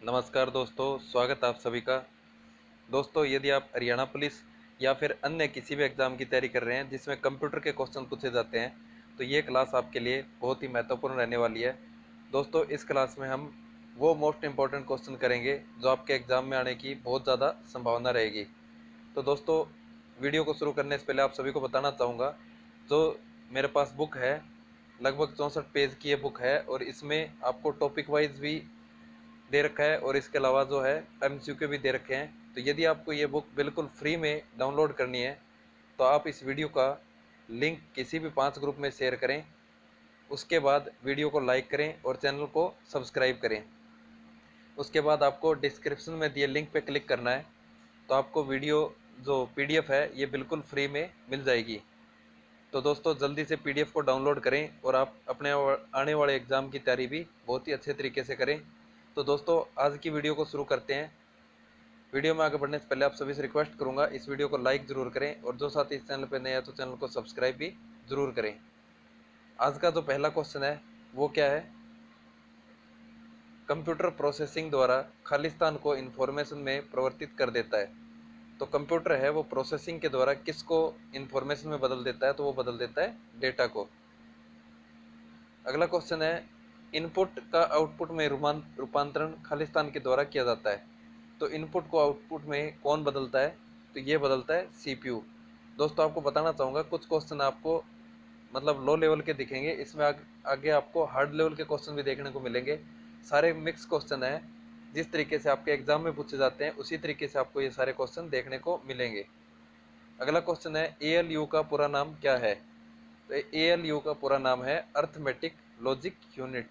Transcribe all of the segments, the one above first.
नमस्कार दोस्तों, स्वागत आप सभी का। दोस्तों, यदि आप हरियाणा पुलिस या फिर अन्य किसी भी एग्ज़ाम की तैयारी कर रहे हैं जिसमें कंप्यूटर के क्वेश्चन पूछे जाते हैं, तो ये क्लास आपके लिए बहुत ही महत्वपूर्ण रहने वाली है। दोस्तों, इस क्लास में हम वो मोस्ट इम्पॉर्टेंट क्वेश्चन करेंगे जो आपके एग्ज़ाम में आने की बहुत ज़्यादा संभावना रहेगी। तो दोस्तों, वीडियो को शुरू करने से पहले आप सभी को बताना चाहूँगा, जो मेरे पास बुक है, लगभग 64 पेज की ये बुक है और इसमें आपको टॉपिक वाइज भी दे रखा है और इसके अलावा जो है एमसीक्यू भी दे रखे हैं। तो यदि आपको ये बुक बिल्कुल फ्री में डाउनलोड करनी है तो आप इस वीडियो का लिंक किसी भी 5 ग्रुप में शेयर करें। उसके बाद वीडियो को लाइक करें और चैनल को सब्सक्राइब करें। उसके बाद आपको डिस्क्रिप्शन में दिए लिंक पे क्लिक करना है, तो आपको वीडियो जो पीडीएफ है ये बिल्कुल फ्री में मिल जाएगी। तो दोस्तों, जल्दी से पीडीएफ को डाउनलोड करें और आप अपने आने वाले एग्ज़ाम की तैयारी भी बहुत ही अच्छे तरीके से करें। तो दोस्तों, आज की वीडियो को शुरू करते हैं। वीडियो में आगे बढ़ने से पहले आप सभी से रिक्वेस्ट करूंगा, इस वीडियो को लाइक ज़रूर करें और जो साथी इस चैनल पर नए हैं तो चैनल को सब्सक्राइब भी ज़रूर करें। आज का जो पहला क्वेश्चन है वो क्या है? कंप्यूटर प्रोसेसिंग द्वारा खालिस्तान को इन्फॉर्मेशन में परिवर्तित कर देता है। तो कंप्यूटर है वो प्रोसेसिंग के द्वारा किसको इन्फॉर्मेशन में बदल देता है? तो वो बदल देता है डेटा को। अगला क्वेश्चन है, इनपुट का आउटपुट में रूपांतरण खालिस्तान के द्वारा किया जाता है। तो इनपुट को आउटपुट में कौन बदलता है? तो ये बदलता है सीपीयू। दोस्तों, आपको बताना चाहूँगा, कुछ क्वेश्चन आपको मतलब लो लेवल के दिखेंगे, इसमें आगे आपको हार्ड लेवल के क्वेश्चन भी देखने को मिलेंगे। सारे मिक्स क्वेश्चन हैं, जिस तरीके से आपके एग्जाम में पूछे जाते हैं उसी तरीके से आपको ये सारे क्वेश्चन देखने को मिलेंगे। अगला क्वेश्चन है, एएलयू का पूरा नाम क्या है? तो एएलयू का पूरा नाम है अर्थमेटिक लॉजिक यूनिट।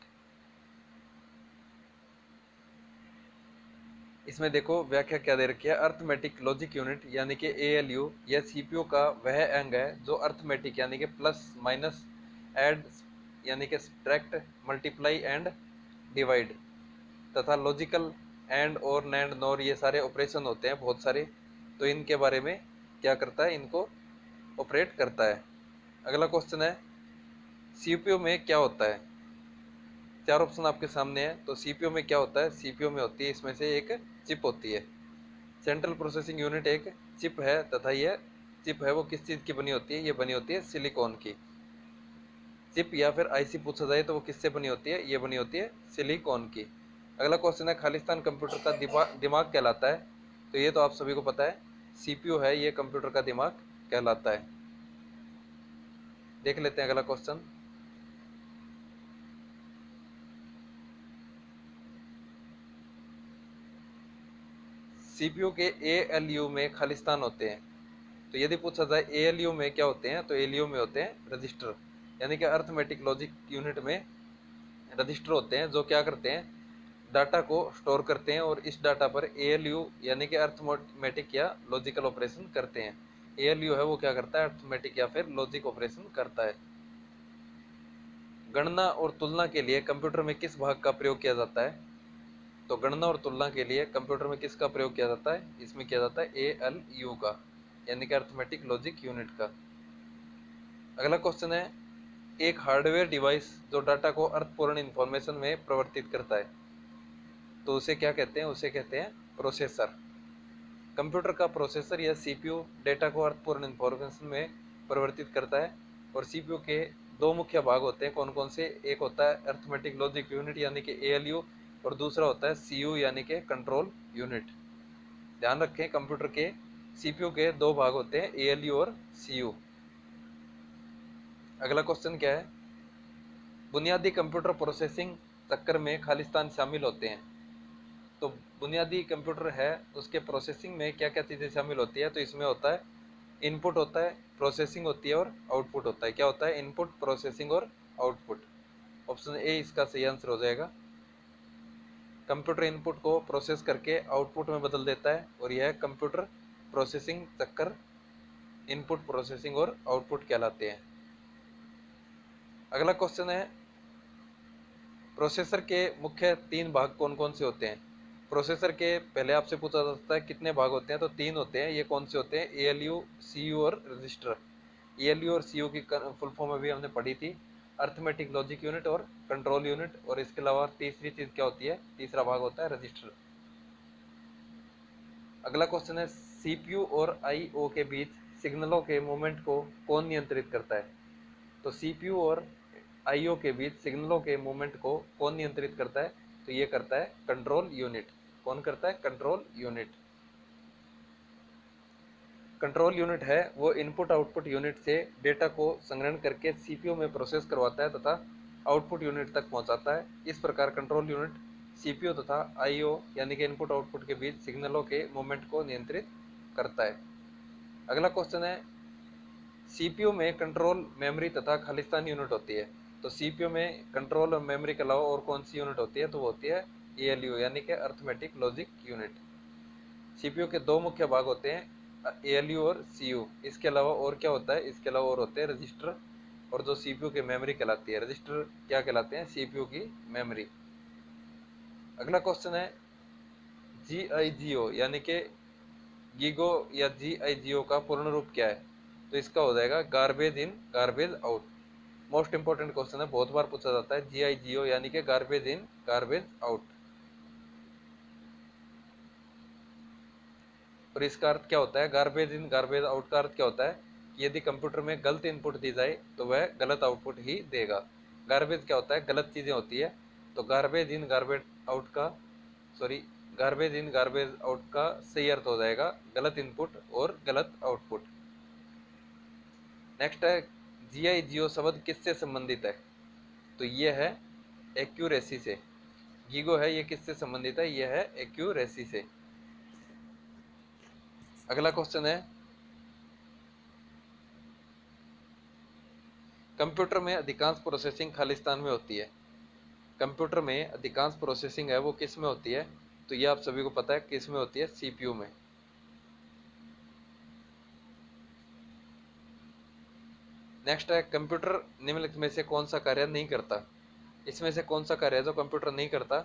इसमें देखो व्याख्या क्या दे रखी है, अर्थमेटिक लॉजिक यूनिट यानी कि एएलयू यह सीपीयू का वह अंग है जो अर्थमेटिक यानी कि प्लस माइनस ऐड यानी कि सब्ट्रैक्ट मल्टीप्लाई एंड डिवाइड तथा लॉजिकल एंड और नैंड नॉर ये सारे ऑपरेशन होते हैं बहुत सारे, तो इनके बारे में क्या करता है, इनको ऑपरेट करता है। अगला क्वेश्चन है, सीपीयू में क्या होता है? चार ऑप्शन आपके सामने है। तो सीपीयू में क्या होता है? सीपीयू में होती है इसमें से एक चिप होती है। सेंट्रल प्रोसेसिंग यूनिट एक चिप है तथा यह चिप है वो किस चीज़ की बनी होती है? ये बनी होती है सिलिकॉन की। चिप या फिर आईसी पूछा जाए तो वो किससे बनी होती है? ये बनी होती है सिलिकॉन की। अगला क्वेश्चन है, खालिस्तान कंप्यूटर का दिमाग कहलाता है। तो ये तो आप सभी को पता है, सीपीयू है ये कंप्यूटर का दिमाग कहलाता है। देख लेते हैं अगला क्वेश्चन। सीपीयू के एएलयू में खालिस्तान होते हैं। तो यदि पूछा जाए एएलयू में क्या होते हैं, तो एएलयू में होते हैं रजिस्टर, यानी कि अर्थमेटिक लॉजिक यूनिट में रजिस्टर होते हैं जो क्या करते हैं, डाटा को स्टोर करते हैं और इस डाटा पर एएलयू यानी कि अर्थमेटिक या लॉजिकल ऑपरेशन करते हैं। एएलयू है वो क्या करता है? अर्थमेटिक या फिर लॉजिक ऑपरेशन करता है। गणना और तुलना के लिए कंप्यूटर में किस भाग का प्रयोग किया जाता है? तो गणना और तुलना के लिए कंप्यूटर में किसका प्रयोग किया जाता है? इसमें किया जाता है एएलयू का, यानी कि अर्थमेटिक लॉजिक यूनिट का। अगला क्वेश्चन है, एक हार्डवेयर डिवाइस जो डाटा को अर्थपूर्ण इंफॉर्मेशन में परिवर्तित करता है, तो उसे क्या कहते हैं? उसे कहते हैं प्रोसेसर। कंप्यूटर का प्रोसेसर या सीपीयू डेटा को अर्थपूर्ण इंफॉर्मेशन में परिवर्तित करता है और सीपीयू के दो मुख्य भाग होते हैं। कौन कौन से? एक होता है अर्थमेटिक लॉजिक यूनिट यानी कि एएलयू और दूसरा होता है सीयू यानी कि कंट्रोल यूनिट। ध्यान रखें, कंप्यूटर के सीपीयू के दो भाग होते हैं, एएलयू और सीयू। अगला क्वेश्चन क्या है, बुनियादी कंप्यूटर प्रोसेसिंग चक्कर में खालिस्तान शामिल होते हैं। तो बुनियादी कंप्यूटर है उसके प्रोसेसिंग में क्या क्या चीज़ें शामिल होती है? तो इसमें होता है इनपुट होता है, प्रोसेसिंग होती है और आउटपुट होता है। क्या होता है? इनपुट, प्रोसेसिंग और आउटपुट। ऑप्शन ए इसका सही आंसर हो जाएगा। कंप्यूटर इनपुट को प्रोसेस करके आउटपुट में बदल देता है और यह कंप्यूटर प्रोसेसिंग चक्कर इनपुट, प्रोसेसिंग और आउटपुट कहलाते हैं। अगला क्वेश्चन है, प्रोसेसर के मुख्य तीन भाग कौन कौन से होते हैं? प्रोसेसर के पहले आपसे पूछा जा सकता है कितने भाग होते हैं, तो तीन होते हैं। ये कौन से होते हैं? एएलयू, सीयू और रजिस्टर। एएलयू और सीयू की फुल फॉर्म अभी हमने पढ़ी थी। अर्थमेटिक लॉजिक यूनिट और कंट्रोल यूनिट। और इसके अलावा तीसरी चीज क्या होती है, तीसरा भाग होता है रजिस्टर। अगला क्वेश्चन है सीपीयू और आईओ के बीच सिग्नलों के मूवमेंट को कौन नियंत्रित करता है। तो सीपीयू और आईओ के बीच सिग्नलों के मूवमेंट को कौन नियंत्रित करता है, तो ये करता है कंट्रोल यूनिट। कौन करता है, कंट्रोल यूनिट। कंट्रोल यूनिट है वो इनपुट आउटपुट यूनिट से डेटा को संग्रहण करके सीपीयू में प्रोसेस करवाता है तथा आउटपुट यूनिट तक पहुंचाता है। इस प्रकार कंट्रोल यूनिट सीपीयू तथा आईओ यानी कि इनपुट आउटपुट के बीच सिग्नलों के मूवमेंट को नियंत्रित करता है। अगला क्वेश्चन है सीपीयू में कंट्रोल मेमोरी तथा खालिस्तान यूनिट होती है। तो सीपीयू में कंट्रोल और मेमोरी के अलावा और कौन सी यूनिट होती है, तो वो होती है एएलयू यानी कि अर्थमेटिक लॉजिक यूनिट। सीपीयू के दो मुख्य भाग होते हैं, एएलयू और सीयू। इसके अलावा और क्या होता है, इसके अलावा और होते हैं रजिस्टर और जो सीपीयू की मेमोरी कहलाती है। रजिस्टर क्या कहलाते हैं, सीपीयू की मेमोरी। अगला क्वेश्चन है जीआईजीओ यानी कि गीगो या जीआईजीओ का पूर्ण रूप क्या है। तो इसका हो जाएगा garbage in garbage out. Most important question है, बहुत बार पूछा जाता है। जीआईजीओ यानी कि गार्बेज इन गार्बेज आउट। और इसका अर्थ क्या होता है, गार्बेज इन गार्बेज आउट का अर्थ क्या होता है कि यदि कंप्यूटर में गलत इनपुट दी जाए तो वह गलत आउटपुट ही देगा। गार्बेज क्या होता है, गलत चीजें होती है। तो गार्बेज इन गार्बेज आउट का sorry garbage in garbage out का सही अर्थ हो जाएगा गलत इनपुट और गलत आउटपुट। नेक्स्ट है जीआईजीओ शब्द किससे संबंधित है। तो ये है एक्यूरेसी से। गीगो है ये किससे संबंधित है, ये है एक्यूरेसी से। अगला क्वेश्चन है कंप्यूटर में अधिकांश प्रोसेसिंग खालिस्तान में होती है। कंप्यूटर में अधिकांश प्रोसेसिंग है वो किस में होती है, तो ये आप सभी को पता है किस में होती है, सीपीयू में। नेक्स्ट है कंप्यूटर निम्नलिखित में से कौन सा कार्य नहीं करता। इसमें से कौन सा कार्य है जो कंप्यूटर नहीं करता,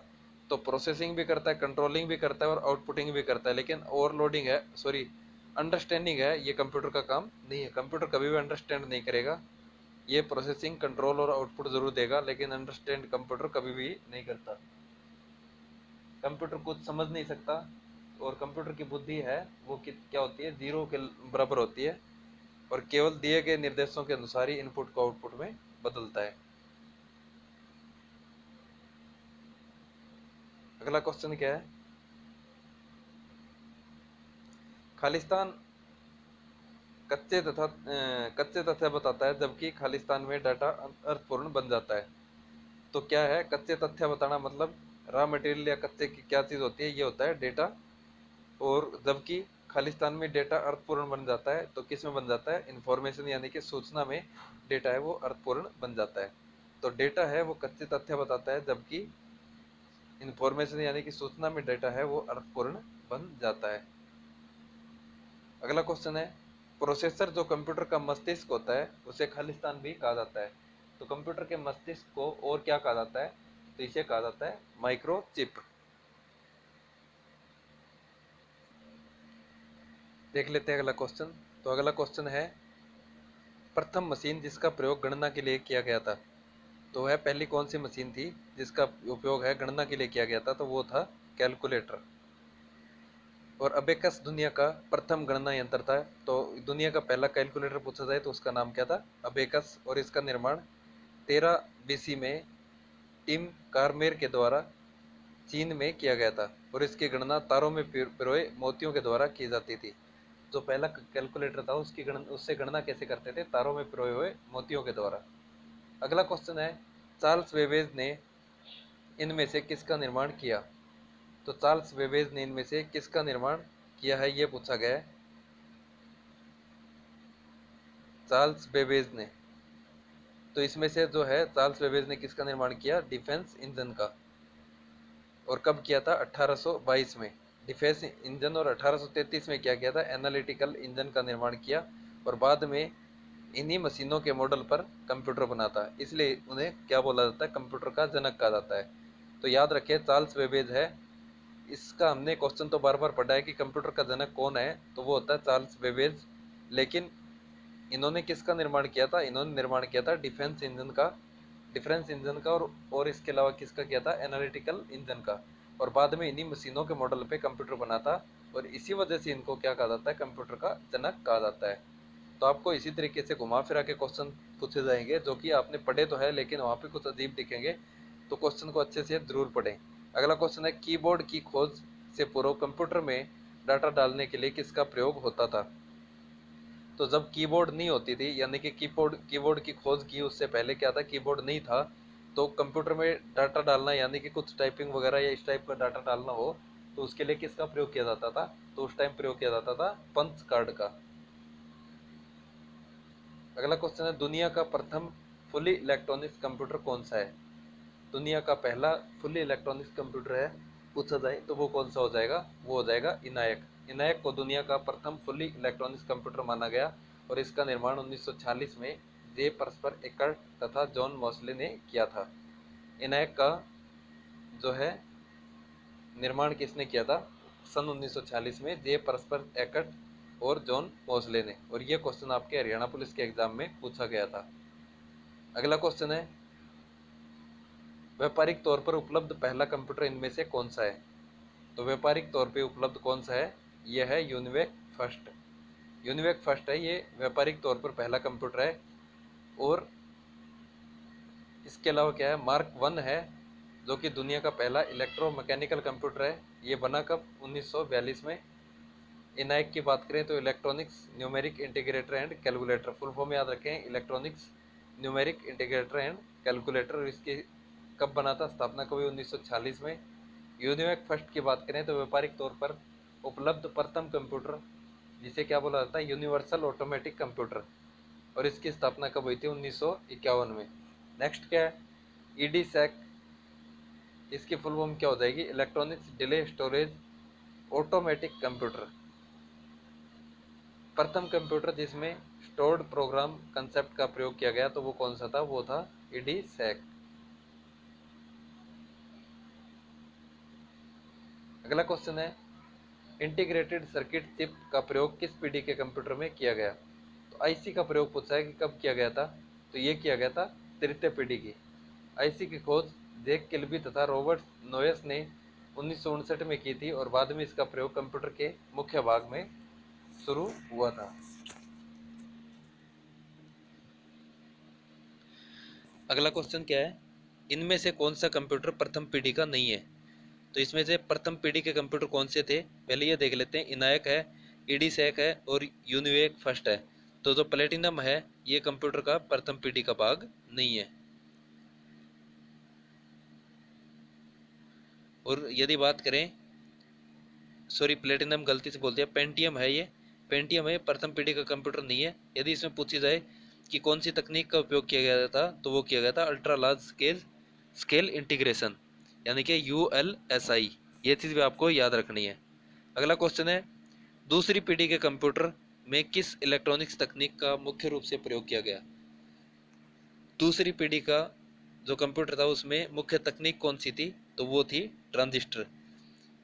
तो प्रोसेसिंग भी करता है, कंट्रोलिंग भी करता है और आउटपुटिंग भी करता है, लेकिन ओवरलोडिंग है सॉरी अंडरस्टैंडिंग है ये कंप्यूटर का काम नहीं है। कंप्यूटर कभी भी अंडरस्टैंड नहीं करेगा। ये प्रोसेसिंग कंट्रोल और आउटपुट जरूर देगा लेकिन अंडरस्टैंड कंप्यूटर कभी भी नहीं करता। कंप्यूटर कुछ समझ नहीं सकता और कंप्यूटर की बुद्धि है वो क्या होती है, जीरो के बराबर होती है और केवल दिए गए निर्देशों के अनुसार ही इनपुट को आउटपुट में बदलता है। अगला क्वेश्चन क्या है, खालिस्तान कच्चे तथ्य बताता है जबकि खालिस्तान में डाटा अर्थपूर्ण बन जाता है। तो क्या है कच्चे तथ्य बताना, मतलब रॉ मटेरियल या कच्चे की क्या चीज होती है, ये होता है डेटा। और जबकि खालिस्तान में डेटा अर्थपूर्ण बन जाता है, तो किस में बन जाता है, इंफॉर्मेशन यानी कि सूचना में डेटा है वो अर्थपूर्ण बन जाता है। तो डेटा है वो कच्चे तथ्य बताता है जबकि इंफॉर्मेशन यानी कि सूचना में डेटा है वो अर्थपूर्ण बन जाता है। अगला क्वेश्चन है प्रोसेसर जो कंप्यूटर का मस्तिष्क होता है उसे खालिस्तान भी कहा जाता है। तो कंप्यूटर के मस्तिष्क को और क्या कहा जाता है, तो इसे कहा जाता है माइक्रोचिप। देख लेते हैं अगला क्वेश्चन। तो अगला क्वेश्चन है प्रथम मशीन जिसका प्रयोग गणना के लिए किया गया था। तो वह पहली कौन सी मशीन थी जिसका उपयोग है गणना के लिए किया गया था, तो वो था कैलकुलेटर। और अबेकस दुनिया का प्रथम गणना यंत्र था। तो दुनिया का पहला कैलकुलेटर पूछा जाए तो उसका नाम क्या था, अबेकस। और इसका निर्माण 13 बीसी में टिम कारमेर के द्वारा चीन में किया गया था और इसकी गणना तारों में पिरोए मोतियों के द्वारा की जाती थी। जो पहला कैलकुलेटर था उसकी गणना उससे गणना कैसे करते थे, तारों में पिरोए हुए मोतियों के द्वारा। अगला क्वेश्चन है चार्ल्स बेबेज ने इनमें से किसका निर्माण किया। तो चार्ल्स बेबेज ने इनमें से किसका निर्माण किया है ये पूछा गया है। चार्ल्स बेबेज ने, तो इसमें से जो है चार्ल्स बेबेज ने किसका निर्माण किया, डिफेंस इंजन का। और कब किया था, 1822 में डिफेंस इंजन। और 1833 में क्या किया था, एनालिटिकल इंजन का निर्माण किया। और बाद में इन्हीं मशीनों के मॉडल पर कंप्यूटर बना था, इसलिए उन्हें क्या बोला जाता है, कंप्यूटर का जनक कहा जाता है। तो याद रखिए चार्ल्स बेबेज है। इसका हमने क्वेश्चन तो बार बार पढ़ा है कि कंप्यूटर का जनक कौन है, तो वो होता है चार्ल्स बेबेज। लेकिन इन्होंने किसका निर्माण किया था, इन्होंने निर्माण किया था डिफेंस इंजन का। डिफरेंस इंजन का और इसके अलावा किसका किया था, एनालिटिकल इंजन का। और बाद में इन्हीं मशीनों के मॉडल पे कंप्यूटर बना था और इसी वजह से इनको क्या कहा जाता है, कंप्यूटर का जनक कहा जाता है। तो आपको इसी तरीके से घुमा फिरा के क्वेश्चन पूछे जाएंगे जो कि आपने पढ़े तो है लेकिन वहाँ पे कुछ अजीब दिखेंगे, तो क्वेश्चन को अच्छे से जरूर पढ़ें। अगला क्वेश्चन है, कीबोर्ड की खोज से पूर्व कंप्यूटर में डाटा डालने के लिए किसका प्रयोग होता था। तो जब कीबोर्ड नहीं होती थी, यानी कि कीबोर्ड की खोज की उससे पहले क्या था, कीबोर्ड नहीं था, तो कंप्यूटर में डाटा डालना यानी कि कुछ टाइपिंग वगैरह या इस टाइप का डाटा डालना हो तो उसके लिए किसका प्रयोग किया जाता था, तो उस टाइम प्रयोग किया जाता था पंच कार्ड का। अगला क्वेश्चन है, दुनिया का प्रथम फुली इलेक्ट्रॉनिक्स कंप्यूटर कौन सा है। दुनिया का पहला फुली इलेक्ट्रॉनिक्स कंप्यूटर है पूछा जाए तो वो कौन सा हो जाएगा, वो हो जाएगा इनायक। इनायक को दुनिया का प्रथम फुली इलेक्ट्रॉनिक्स कंप्यूटर माना गया और इसका निर्माण 1946 में जे परस्पर एकर्ट तथा जॉन मॉसले ने किया था। इनायक का जो है निर्माण किसने किया था, सन 1946 में जे परस्पर एकर्ट और जॉन मॉसले ने। और ये क्वेश्चन आपके हरियाणा पुलिस के एग्जाम में पूछा गया था। अगला क्वेश्चन है, व्यापारिक तौर पर उपलब्ध पहला कंप्यूटर इनमें से कौन सा है। तो व्यापारिक तौर पे उपलब्ध कौन सा है, यह है यूनिवेक फर्स्ट। यूनिवेक फर्स्ट है, ये व्यापारिक तौर पर पहला कंप्यूटर है। और इसके अलावा क्या है, मार्क वन है जो कि दुनिया का पहला इलेक्ट्रोमैकेनिकल कंप्यूटर है। ये बना कब, 1942 में। इनायक की बात करें तो electronics numeric integrator and calculator, full form याद रखें, electronics numeric integrator and calculator. इसकी कब बना था, स्थापना कब हुई, 1946 में। यूनिवेक फर्स्ट की बात करें तो व्यापारिक तौर पर उपलब्ध प्रथम कंप्यूटर जिसे क्या बोला जाता है, यूनिवर्सल ऑटोमेटिक कंप्यूटर, और इसकी स्थापना कब हुई थी, 1951 में। नेक्स्ट क्या है, ईडी सैक, इसकी फुल फॉर्म क्या हो जाएगी, electronics delay storage automatic computer. प्रथम कंप्यूटर जिसमें स्टोर्ड प्रोग्राम कंसेप्ट का प्रयोग किया गया तो वो कौन सा था, वो था ईडी सैक। अगला क्वेश्चन है, इंटीग्रेटेड सर्किट चिप का प्रयोग किस पीढ़ी के कंप्यूटर में किया गया। तो आईसी का प्रयोग पूछा है कि कब किया गया था, तो ये किया गया था तृतीय पीढ़ी की। आईसी की खोज जैक किल्बी तथा रॉबर्ट नोयस ने 1959 में की थी और बाद में इसका प्रयोग कंप्यूटर के मुख्य भाग में शुरू हुआ था। अगला क्वेश्चन क्या है, इनमें से कौन सा कंप्यूटर प्रथम पीढ़ी का नहीं है। तो इसमें से प्रथम पीढ़ी के कंप्यूटर कौन से थे, पहले ये देख लेते हैं। इनायक है, ईडी सैक है और यूनिवेक फर्स्ट है। तो जो प्लेटिनम है ये कंप्यूटर का प्रथम पीढ़ी का भाग नहीं है। और यदि बात करें, सॉरी प्लेटिनम गलती से बोल दिया, पेंटियम है ये। पेंटियम है, प्रथम पीढ़ी का कंप्यूटर नहीं है। यदि इसमें पूछी जाए कि कौन सी तकनीक का उपयोग किया गया था तो वो किया गया था अल्ट्रा लार्ज स्केल इंटीग्रेशन, यानी कि ULSI। ये चीज़ भी आपको याद रखनी है। अगला क्वेश्चन है, दूसरी पीढ़ी के कंप्यूटर में किस इलेक्ट्रॉनिक्स तकनीक का मुख्य रूप से प्रयोग किया गया। दूसरी पीढ़ी का जो कंप्यूटर था उसमें मुख्य तकनीक कौन सी थी, तो वो थी ट्रांजिस्टर।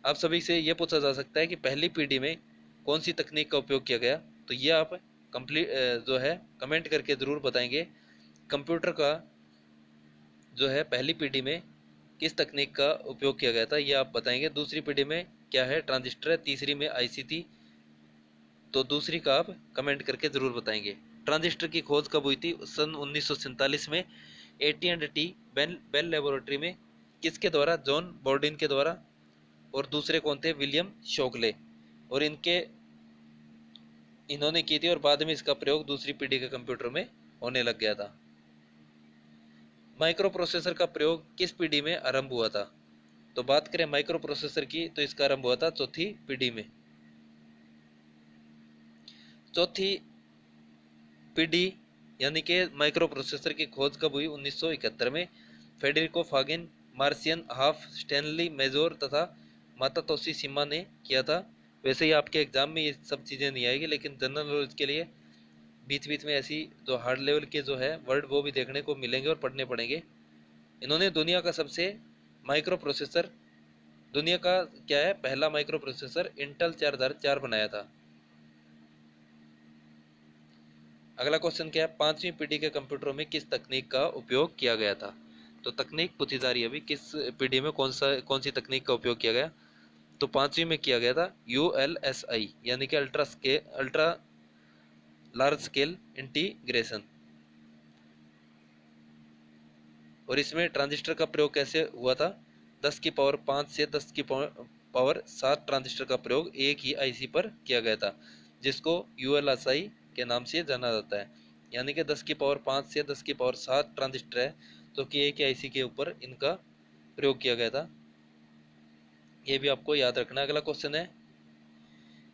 आप सभी से ये पूछा जा सकता है कि पहली पीढ़ी में कौन सी तकनीक का उपयोग किया गया, तो ये आप कंप्लीट जो है कमेंट करके ज़रूर बताएंगे। कंप्यूटर का जो है पहली पीढ़ी में किस तकनीक का उपयोग किया गया था ये आप बताएंगे। दूसरी पीढ़ी में क्या है, ट्रांजिस्टर है। तीसरी में आईसी थी, तो दूसरी का आप कमेंट करके ज़रूर बताएंगे। ट्रांजिस्टर की खोज कब हुई थी, सन 1947 में AT&T बेल लेबोरेटरी में। किसके द्वारा, जॉन बॉर्डिन के द्वारा। और दूसरे कौन थे, विलियम शोकले। और इन्होंने की थी और बाद में इसका प्रयोग दूसरी पीढ़ी के कंप्यूटर में होने लग गया था। माइक्रो प्रोसेसर का प्रयोग किस पीढ़ी में आरंभ हुआ था। तो बात करें माइक्रो प्रोसेसर की तो इसका आरंभ हुआ था चौथी पीढ़ी में। चौथी पीढ़ी यानी कि माइक्रो प्रोसेसर की खोज कब हुई, 1971 में। Federico Faggin, Marcian Hoff, Stanley Mazor तथा मातातोशी शिमा ने किया था। वैसे ही आपके एग्जाम में ये सब चीज़ें नहीं आएगी, लेकिन जनरल नॉलेज के लिए बीच बीच में ऐसी जो हार्ड लेवल के जो है वर्ड वो भी देखने को मिलेंगे और पढ़ने पड़ेंगे। इन्होंने दुनिया का सबसे माइक्रो प्रोसेसर, दुनिया का क्या है पहला माइक्रो प्रोसेसर इंटेल 4004 बनाया था। अगला क्वेश्चन क्या है, पांचवी पीढ़ी के कंप्यूटरों में किस तकनीक का उपयोग किया गया था। तो तकनीक पूछी जा रही है अभी, किस पीढ़ी में कौन सी तकनीक का उपयोग किया गया। तो पांचवी में किया गया था ULSI, यानी कि अल्ट्रा लार्ज स्केल इंटीग्रेशन। और इसमें ट्रांजिस्टर का प्रयोग कैसे हुआ था, 10 की पावर 5 से 10 की पावर 7 ट्रांजिस्टर का प्रयोग एक ही आईसी पर किया गया था, जिसको ULSI के नाम से जाना जाता है। यानी कि 10 की पावर 5 से 10 की पावर 7 ट्रांजिस्टर है, तो कि एक ही आईसी के ऊपर इनका प्रयोग किया गया था। ये भी आपको याद रखना। अगला क्वेश्चन है,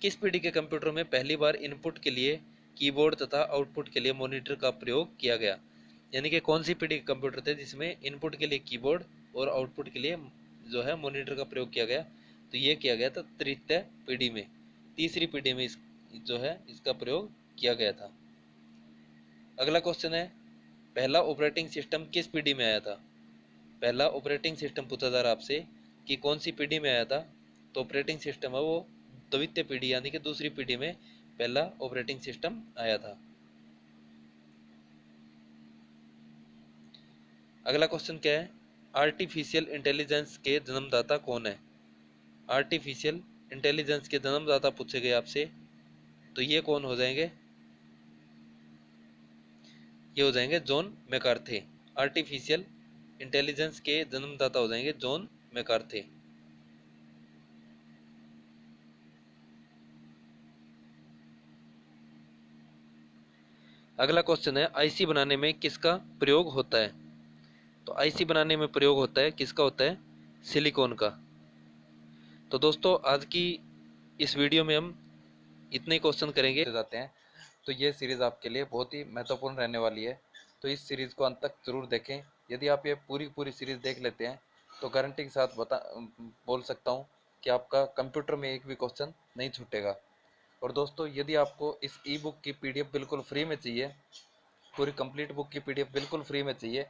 किस पीढ़ी के कंप्यूटर में पहली बार इनपुट के लिए कीबोर्ड तथा आउटपुट के लिए मॉनिटर का प्रयोग किया गया। यानी कि कौन सी पीढ़ी के कंप्यूटर थे जिसमें इनपुट के लिए कीबोर्ड और आउटपुट के लिए जो है मॉनिटर का प्रयोग किया गया। तो ये किया गया था तृतीय पीढ़ी में, तीसरी पीढ़ी में जो है इसका प्रयोग किया गया था। अगला क्वेश्चन है, पहला ऑपरेटिंग सिस्टम किस पीढ़ी में आया था। पहला ऑपरेटिंग सिस्टम पूछा जा रहा है आपसे कि कौन सी पीढ़ी में आया था। तो ऑपरेटिंग सिस्टम है वो द्वितीय पीढ़ी यानी कि दूसरी पीढ़ी में पहला ऑपरेटिंग सिस्टम आया था। अगला क्वेश्चन क्या है, आर्टिफिशियल इंटेलिजेंस के जन्मदाता कौन है। आर्टिफिशियल इंटेलिजेंस के जन्मदाता पूछे गए आपसे, तो ये कौन हो जाएंगे, ये हो जाएंगे जॉन मैकार्थे। आर्टिफिशियल इंटेलिजेंस के जन्मदाता हो जाएंगे जॉन मैकार्थे। अगला क्वेश्चन है, आईसी बनाने में किसका प्रयोग होता है। तो आईसी बनाने में प्रयोग होता है, किसका होता है, सिलिकॉन का। तो दोस्तों आज की इस वीडियो में हम इतने ही क्वेश्चन करेंगे जाते हैं। तो ये सीरीज़ आपके लिए बहुत ही महत्वपूर्ण रहने वाली है, तो इस सीरीज़ को अंत तक जरूर देखें। यदि आप ये पूरी सीरीज़ देख लेते हैं तो गारंटी के साथ बोल सकता हूँ कि आपका कंप्यूटर में एक भी क्वेश्चन नहीं छूटेगा। और दोस्तों यदि आपको इस ई बुक की PDF बिल्कुल फ्री में चाहिए, पूरी कंप्लीट बुक की PDF बिल्कुल फ्री में चाहिए,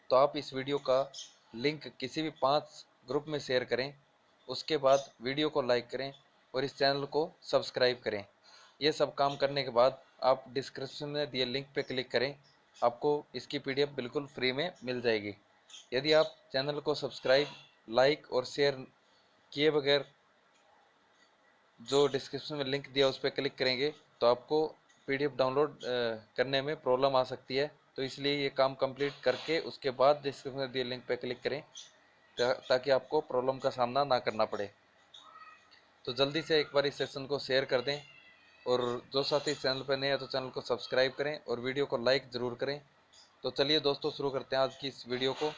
तो आप इस वीडियो का लिंक किसी भी 5 ग्रुप में शेयर करें, उसके बाद वीडियो को लाइक करें और इस चैनल को सब्सक्राइब करें। ये सब काम करने के बाद आप डिस्क्रिप्शन में दिए लिंक पे क्लिक करें, आपको इसकी PDF बिल्कुल फ्री में मिल जाएगी। यदि आप चैनल को सब्सक्राइब, लाइक और शेयर किए बगैर जो डिस्क्रिप्शन में लिंक दिया उस पर क्लिक करेंगे तो आपको PDF डाउनलोड करने में प्रॉब्लम आ सकती है। तो इसलिए ये काम कंप्लीट करके उसके बाद डिस्क्रिप्शन में दिए लिंक पर क्लिक करें ताकि आपको प्रॉब्लम का सामना ना करना पड़े। तो जल्दी से एक बार इस सेशन को शेयर कर दें, और जो साथी चैनल पर नए हैं तो चैनल को सब्सक्राइब करें और वीडियो को लाइक ज़रूर करें। तो चलिए दोस्तों शुरू करते हैं आज की इस वीडियो को।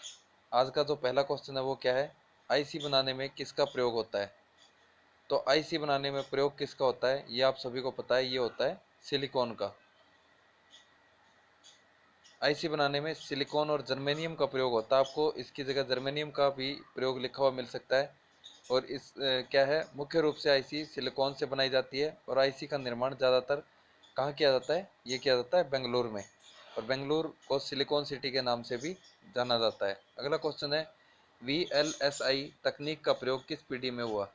आज का जो पहला क्वेश्चन है वो क्या है, आईसी बनाने में किसका प्रयोग होता है। तो आईसी बनाने में प्रयोग किसका होता है, ये आप सभी को पता है, ये होता है सिलिकॉन का। आईसी बनाने में सिलिकॉन और जर्मेनियम का प्रयोग होता है। आपको इसकी जगह जर्मेनियम का भी प्रयोग लिखा हुआ मिल सकता है। और इस क्या है, मुख्य रूप से आईसी सिलिकॉन से बनाई जाती है और आईसी का निर्माण ज़्यादातर कहाँ किया जाता है, ये किया जाता है बेंगलुरु में, और बेंगलुरु को सिलिकॉन सिटी के नाम से भी जाना जाता है। अगला क्वेश्चन है, VLSI तकनीक का प्रयोग किस पीढ़ी में हुआ।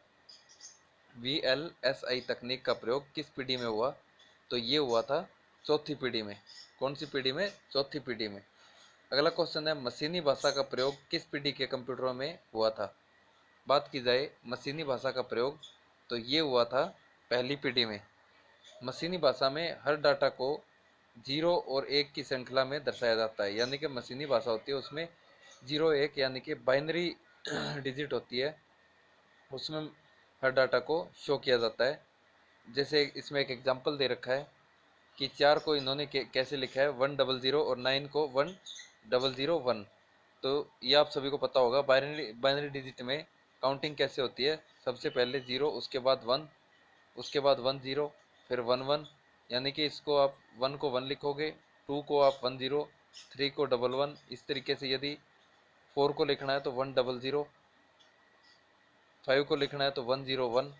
VLSI तकनीक का प्रयोग किस पीढ़ी में हुआ। तो ये हुआ था चौथी पीढ़ी में। कौन सी पीढ़ी में, चौथी पीढ़ी में। अगला क्वेश्चन है, मशीनी भाषा का प्रयोग किस पीढ़ी के कंप्यूटरों में हुआ था। बात की जाए मशीनी भाषा का प्रयोग, तो ये हुआ था पहली पीढ़ी में। मशीनी भाषा में हर डाटा को 0 और 1 की श्रृंखला में दर्शाया जाता है। यानी कि मशीनी भाषा होती है उसमें 0 1 यानी कि बाइनरी डिजिट होती है, उसमें हर डाटा को शो किया जाता है। जैसे इसमें एक एग्जांपल दे रखा है कि 4 को इन्होंने कैसे लिखा है 100 और 9 को 1001। तो ये आप सभी को पता होगा, बाइनरी डिजिट में काउंटिंग कैसे होती है, सबसे पहले 0, उसके बाद 1, उसके बाद 10, फिर 11। यानी कि इसको आप 1 को 1 लिखोगे, 2 को आप 10, 3 को 11। इस तरीके से यदि 4 को लिखना है तो 100, 5 को लिखना है तो 101,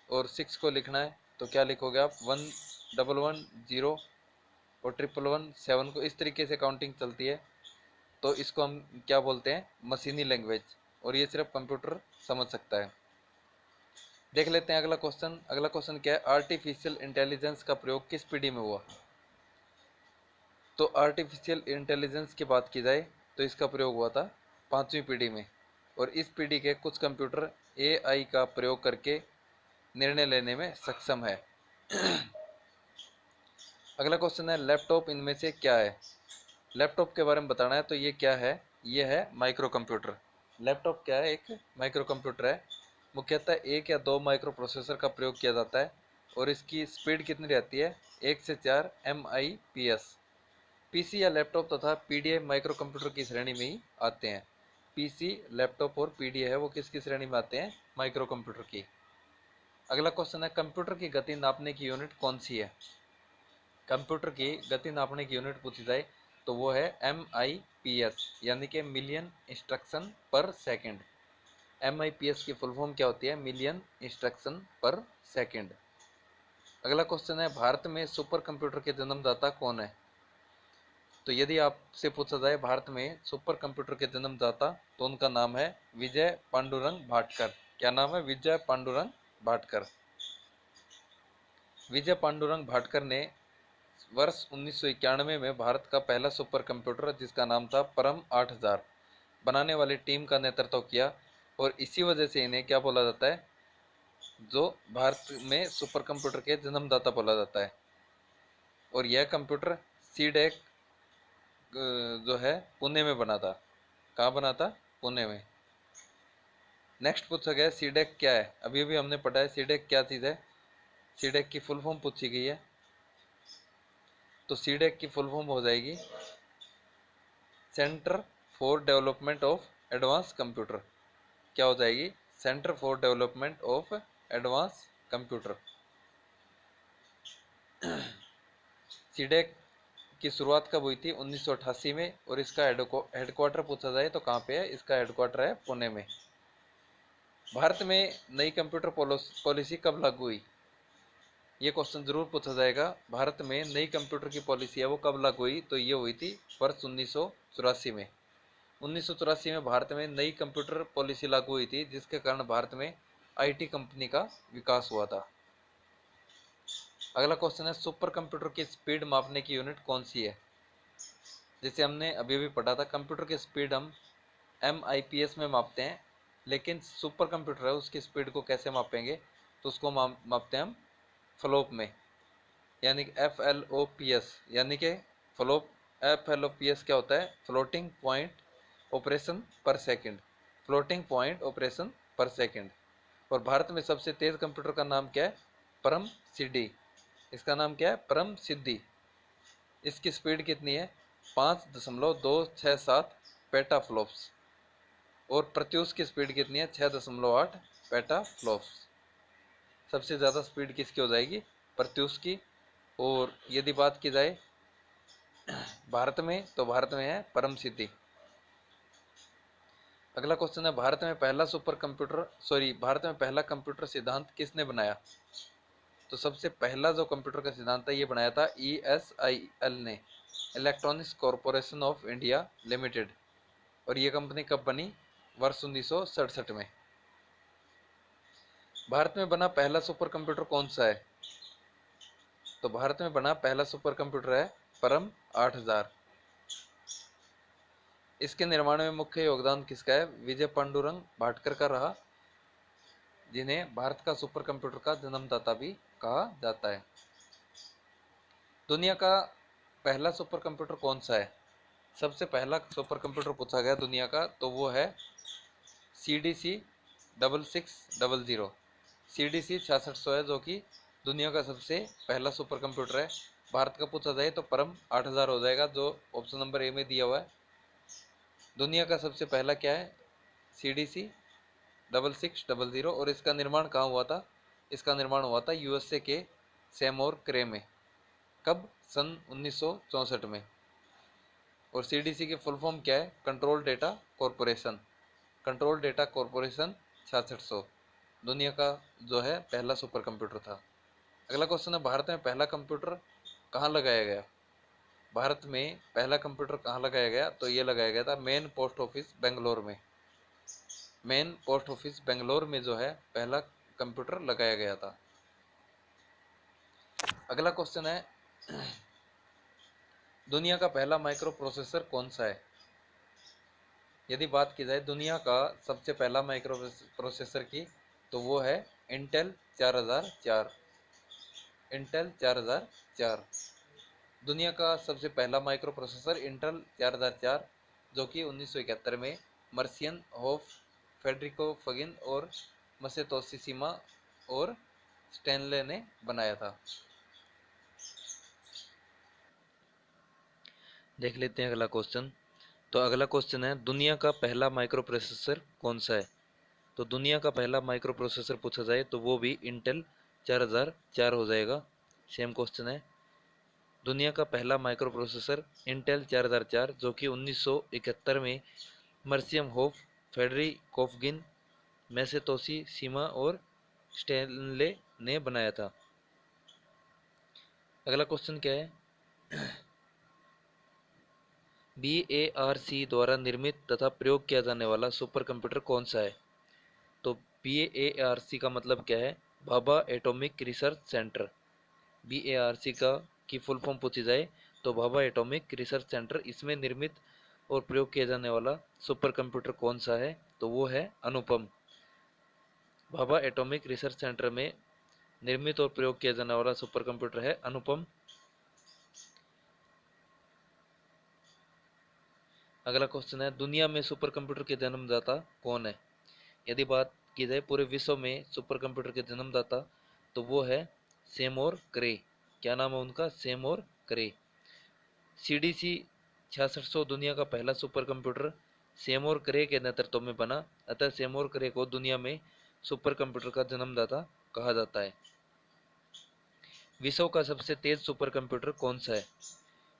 और 6 को लिखना है तो क्या लिखोगे आप 1110, और 1117 को। इस तरीके से काउंटिंग चलती है। तो इसको हम क्या बोलते हैं, मशीनी लैंग्वेज, और ये सिर्फ कंप्यूटर समझ सकता है। देख लेते हैं अगला क्वेश्चन। अगला क्वेश्चन क्या है, आर्टिफिशियल इंटेलिजेंस का प्रयोग किस पीढ़ी में हुआ। तो आर्टिफिशियल इंटेलिजेंस की बात की जाए तो इसका प्रयोग हुआ था 5वीं पीढ़ी में, और इस पीढ़ी के कुछ कंप्यूटर एआई का प्रयोग करके निर्णय लेने में सक्षम है। अगला क्वेश्चन है लैपटॉप इनमें से क्या है। लैपटॉप के बारे में बताना है तो ये क्या है, ये है माइक्रो कंप्यूटर। लैपटॉप क्या है, एक माइक्रो कंप्यूटर है। मुख्यतः एक या दो माइक्रो प्रोसेसर का प्रयोग किया जाता है और इसकी स्पीड कितनी रहती है, 1 से 4 MIPS। पीसी या लैपटॉप तथा पीडीए माइक्रो कंप्यूटर की श्रेणी में ही आते हैं। पीसी, लैपटॉप और पीडीए है वो किसकी श्रेणी में आते हैं, माइक्रो कंप्यूटर की। अगला क्वेश्चन है कंप्यूटर की गति नापने की यूनिट कौन सी है। कंप्यूटर की गति नापने की यूनिट पूछी जाए तो वो है MIPS, यानी कि मिलियन इंस्ट्रक्शन पर सेकंड। MIPS की फुल फॉर्म क्या होती है, मिलियन इंस्ट्रक्शन पर सेकंड। अगला क्वेश्चन है भारत में सुपर कंप्यूटर के जन्मदाता कौन है। तो यदि आपसे पूछा जाए भारत में सुपर कंप्यूटर के जन्मदाता तो उनका नाम है विजय पांडुरंग भाटकर। क्या नाम है, विजय पांडुरंग भाटकर। विजय पांडुरंग भाटकर ने वर्ष 1991 में भारत का पहला सुपर कंप्यूटर जिसका नाम था परम 8000 बनाने वाली टीम का नेतृत्व किया, और इसी वजह से इन्हें क्या बोला जाता है, जो भारत में सुपर कंप्यूटर के जन्मदाता बोला जाता है। और यह कंप्यूटर सीडेक जो है पुणे में बना था। कहाँ बना था, पुणे में। नेक्स्ट पूछा गया सीडेक क्या है। अभी अभी हमने पढ़ा है सीडेक क्या चीज़ है, सीडेक की फुल फॉर्म पूछी गई है। तो सीडेक की फुल फॉर्म हो जाएगी centre for development of advance computer. क्या हो जाएगी, centre for development of advance computer. CDAC की शुरुआत कब हुई थी, 1988 में, और इसका हेडक्वार्टर पूछा जाए तो कहाँ पे है, इसका हेडक्वार्टर है पुणे में। भारत में नई कंप्यूटर पॉलिसी कब लागू हुई, ये क्वेश्चन जरूर पूछा जाएगा। भारत में नई कंप्यूटर की पॉलिसी है वो कब लागू हुई, तो ये हुई थी वर्ष 1984 में। 1984 में भारत में नई कंप्यूटर पॉलिसी लागू हुई थी, जिसके कारण भारत में आईटी कंपनी का विकास हुआ था। अगला क्वेश्चन है सुपर कंप्यूटर की स्पीड मापने की यूनिट कौन सी है। जैसे हमने अभी भी पढ़ा था कंप्यूटर की स्पीड हम MIPS में मापते हैं, लेकिन सुपर कंप्यूटर है उसकी स्पीड को कैसे मापेंगे, तो उसको मापते हैं हम फ्लोप में, यानी कि FLOPS, यानी कि फ्लोप। FLOPS क्या होता है, फ्लोटिंग पॉइंट ऑपरेशन पर सेकंड, फ्लोटिंग पॉइंट ऑपरेशन पर सेकंड। और भारत में सबसे तेज कंप्यूटर का नाम क्या है, परम सिद्धि। इसका नाम क्या है, परम सिद्धि। इसकी स्पीड कितनी है, 5.267 पेटा फ्लॉप्स, और प्रत्यूष की स्पीड कितनी है, 6.8 पेटा फ्लॉप्स। सबसे ज़्यादा स्पीड किसकी हो जाएगी, प्रत्यूष की। और यदि बात की जाए भारत में तो भारत में है परम सिद्धि। अगला क्वेश्चन है भारत में पहला कंप्यूटर सिद्धांत किसने बनाया। तो सबसे पहला जो कंप्यूटर का सिद्धांत है ये बनाया था ESIL ने, electronics corporation of India limited. और ये कंपनी कब बनी, वर्ष 1967 में। भारत में बना पहला सुपर कंप्यूटर कौन सा है। तो भारत में बना पहला सुपर कंप्यूटर है परम 8000। इसके निर्माण में मुख्य योगदान किसका है, विजय पांडुरंग भाटकर का रहा, जिन्हें भारत का सुपर कंप्यूटर का जन्मदाता भी कहा जाता है। दुनिया का पहला सुपर कंप्यूटर कौन सा है। सबसे पहला सुपर कंप्यूटर पूछा गया दुनिया का तो वो है CDC 6600। CDC 6600 है जो कि दुनिया का सबसे पहला सुपर कंप्यूटर है। भारत का पूछा जाए तो परम 8000 हो जाएगा, जो ऑप्शन नंबर ए में दिया हुआ है। दुनिया का सबसे पहला क्या है, CDC 6600। और इसका निर्माण कहाँ हुआ था, इसका निर्माण हुआ था USA के सैमोर क्रे में। कब, सन 1964 में। और CDC की फुल फॉर्म क्या है, control data corporation. Control data corporation 6600 दुनिया का जो है पहला सुपर कंप्यूटर था। अगला क्वेश्चन है भारत में पहला कंप्यूटर कहाँ लगाया गया। भारत में पहला कंप्यूटर कहाँ लगाया गया, तो ये लगाया गया था मेन पोस्ट ऑफिस बेंगलोर में। मेन पोस्ट ऑफिस बेंगलोर में जो है पहला कंप्यूटर लगाया गया था। अगला क्वेश्चन है दुनिया का पहला माइक्रो प्रोसेसर कौन सा है? यदि बात की जाए दुनिया का सबसे पहला माइक्रो प्रोसेसर की, तो वो है इंटेल 4004। इंटेल 4004 दुनिया का सबसे पहला माइक्रो प्रोसेसर इंटेल 4004, जो कि 1971 में मर्सियन होफ, फेडरिको फगिन और मसेतोशी सीमा और स्टैनले ने बनाया था। देख लेते हैं अगला क्वेश्चन। तो अगला क्वेश्चन है, दुनिया का पहला माइक्रो प्रोसेसर कौन सा है? तो दुनिया का पहला माइक्रो प्रोसेसर पूछा जाए तो वो भी इंटेल 4004 हो जाएगा। सेम क्वेश्चन है, दुनिया का पहला माइक्रो प्रोसेसर इंटेल 4004, जो कि 1971 में मर्सियम होफ, फेडरिकोफगिन, मैसेतोशी सीमा और स्टैनले ने बनाया था। अगला क्वेश्चन क्या है, BARC द्वारा निर्मित तथा प्रयोग किया जाने वाला सुपर कंप्यूटर कौन सा है? तो BARC का मतलब क्या है? Bhabha atomic research centre. BARC का की फुल फॉर्म पूछी जाए तो भाभा एटॉमिक रिसर्च सेंटर। इसमें निर्मित और प्रयोग किया जाने वाला सुपर कंप्यूटर कौन सा है? तो वो है अनुपम। भाभा एटॉमिक रिसर्च सेंटर में निर्मित और प्रयोग किया जाने वाला सुपर कंप्यूटर है अनुपम। अगला क्वेश्चन है, दुनिया में सुपर कंप्यूटर के जन्मदाता कौन है? यदि बात की जाए पूरे विश्व में सुपर कंप्यूटर के जन्मदाता, तो वो है सेमोर क्रे। क्या नाम है उनका? सेमोर क्रे। CDC 6600 दुनिया का पहला सुपर कंप्यूटर सेमोर क्रे के नेतृत्व में बना, अतः सेमोर क्रे को दुनिया में सुपर कंप्यूटर का जन्मदाता कहा जाता है। विश्व का सबसे तेज सुपर कंप्यूटर कौन सा है?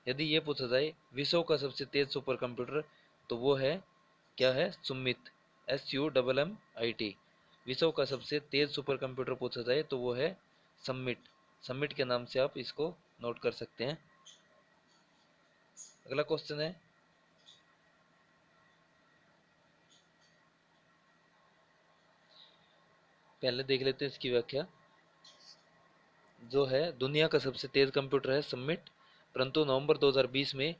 यदि ये पूछा जाए विश्व का सबसे तेज सुपर कंप्यूटर, तो वो है, क्या है? सुमित, SUMMIT। विश्व का सबसे तेज सुपर कंप्यूटर पूछा जाए तो वो है समिट। समिट के नाम से आप इसको नोट कर सकते हैं। अगला क्वेश्चन है, पहले देख लेते हैं इसकी व्याख्या। जो है दुनिया का सबसे तेज कंप्यूटर है समिट, परंतु नवंबर 2020 में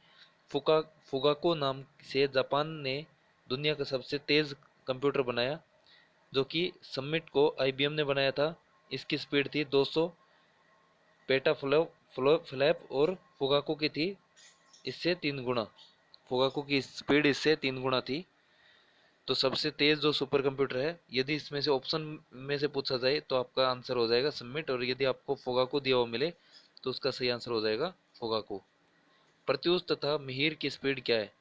फुगाको नाम से जापान ने दुनिया का सबसे तेज कंप्यूटर बनाया, जो कि समिट को IBM ने बनाया था। इसकी स्पीड थी 200 पेटाफ्लॉप और फुगाको की थी इससे 3 गुना। फुगाको की स्पीड इससे 3 गुना थी। तो सबसे तेज जो सुपर कंप्यूटर है, यदि इसमें से ऑप्शन में से पूछा जाए तो आपका आंसर हो जाएगा समिट, और यदि आपको फुगाको दिया हुआ मिले तो उसका सही आंसर हो जाएगा फुगाको। प्रत्यूष तथा मिहिर की स्पीड क्या है?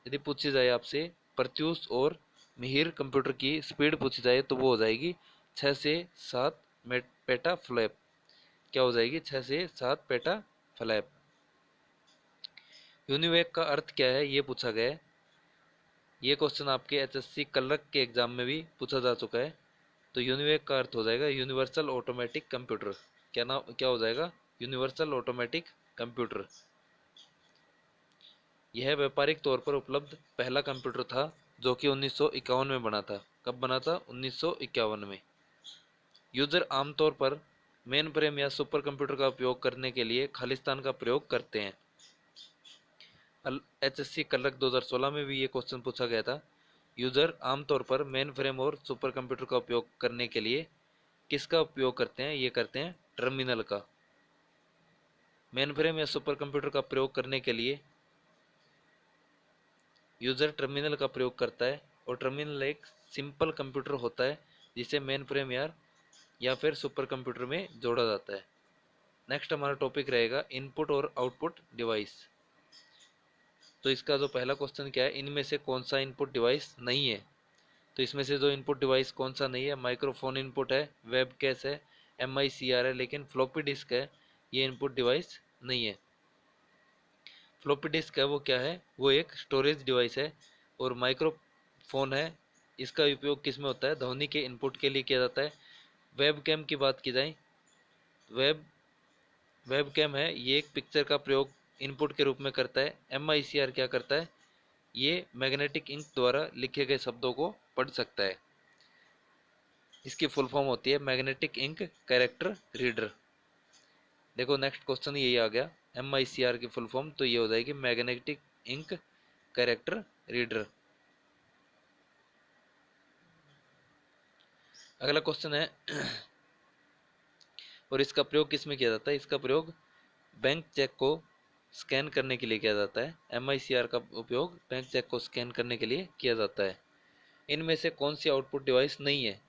यदि पूछी जाए आपसे प्रत्यूष और मिहिर कंप्यूटर की स्पीड पूछी जाए तो वो हो जाएगी 6 से 7 पेटा फ्लैप। क्या हो जाएगी? 6 से 7 पेटा फ्लैप। यूनिवेक का अर्थ क्या है, ये पूछा गया है। ये क्वेश्चन आपके HSC क्लर्क के एग्जाम में भी पूछा जा चुका है। तो यूनिवेक का अर्थ हो जाएगा यूनिवर्सल ऑटोमेटिक कंप्यूटर। क्या नाम, क्या हो जाएगा? Universal automatic computer. यह व्यापारिक तौर पर उपलब्ध पहला कंप्यूटर था, जो कि 1951 में बना था। कब बना था? 1951 में। यूजर आमतौर पर मेन फ्रेम या सुपर कंप्यूटर का उपयोग करने के लिए खालिस्तान का प्रयोग करते हैं। HSC क्लर्क 2016 में भी ये क्वेश्चन पूछा गया था। यूजर आमतौर पर मेन फ्रेम और सुपर कंप्यूटर का उपयोग करने के लिए किसका उपयोग करते हैं? ये करते हैं टर्मिनल का। मेन फ्रेम या सुपर कंप्यूटर का प्रयोग करने के लिए यूजर टर्मिनल का प्रयोग करता है, और टर्मिनल एक सिंपल कंप्यूटर होता है जिसे मेन फ्रेम या फिर सुपर कंप्यूटर में जोड़ा जाता है। नेक्स्ट हमारा टॉपिक रहेगा इनपुट और आउटपुट डिवाइस। तो इसका जो पहला क्वेश्चन क्या है, इनमें से कौन सा इनपुट डिवाइस नहीं है? तो इसमें से जो इनपुट डिवाइस कौन सा नहीं है? माइक्रोफोन इनपुट है, वेब कैश है, MICR है, लेकिन फ्लॉपी डिस्क है, ये इनपुट डिवाइस नहीं है। फ्लॉपी डिस्क है वो क्या है? वो एक स्टोरेज डिवाइस है। और माइक्रोफोन है, इसका उपयोग किस में होता है? ध्वनि के इनपुट के लिए किया जाता है। वेब कैम की बात की जाए, वेब वेब कैम है, ये एक पिक्चर का प्रयोग इनपुट के रूप में करता है। MICR क्या करता है? ये मैग्नेटिक इंक द्वारा लिखे गए शब्दों को पढ़ सकता है। इसकी फुल फॉर्म होती है मैग्नेटिक इंक कैरेक्टर रीडर। देखो नेक्स्ट क्वेश्चन यही आ गया, MICR की फुल फॉर्म तो ये हो जाएगी मैग्नेटिक इंक कैरेक्टर रीडर। अगला क्वेश्चन है और इसका प्रयोग किस में किया जाता है? इसका प्रयोग बैंक चेक को स्कैन करने के लिए किया जाता है। MICR का उपयोग बैंक चेक को स्कैन करने के लिए किया जाता है। इनमें से कौन सी आउटपुट डिवाइस नहीं है?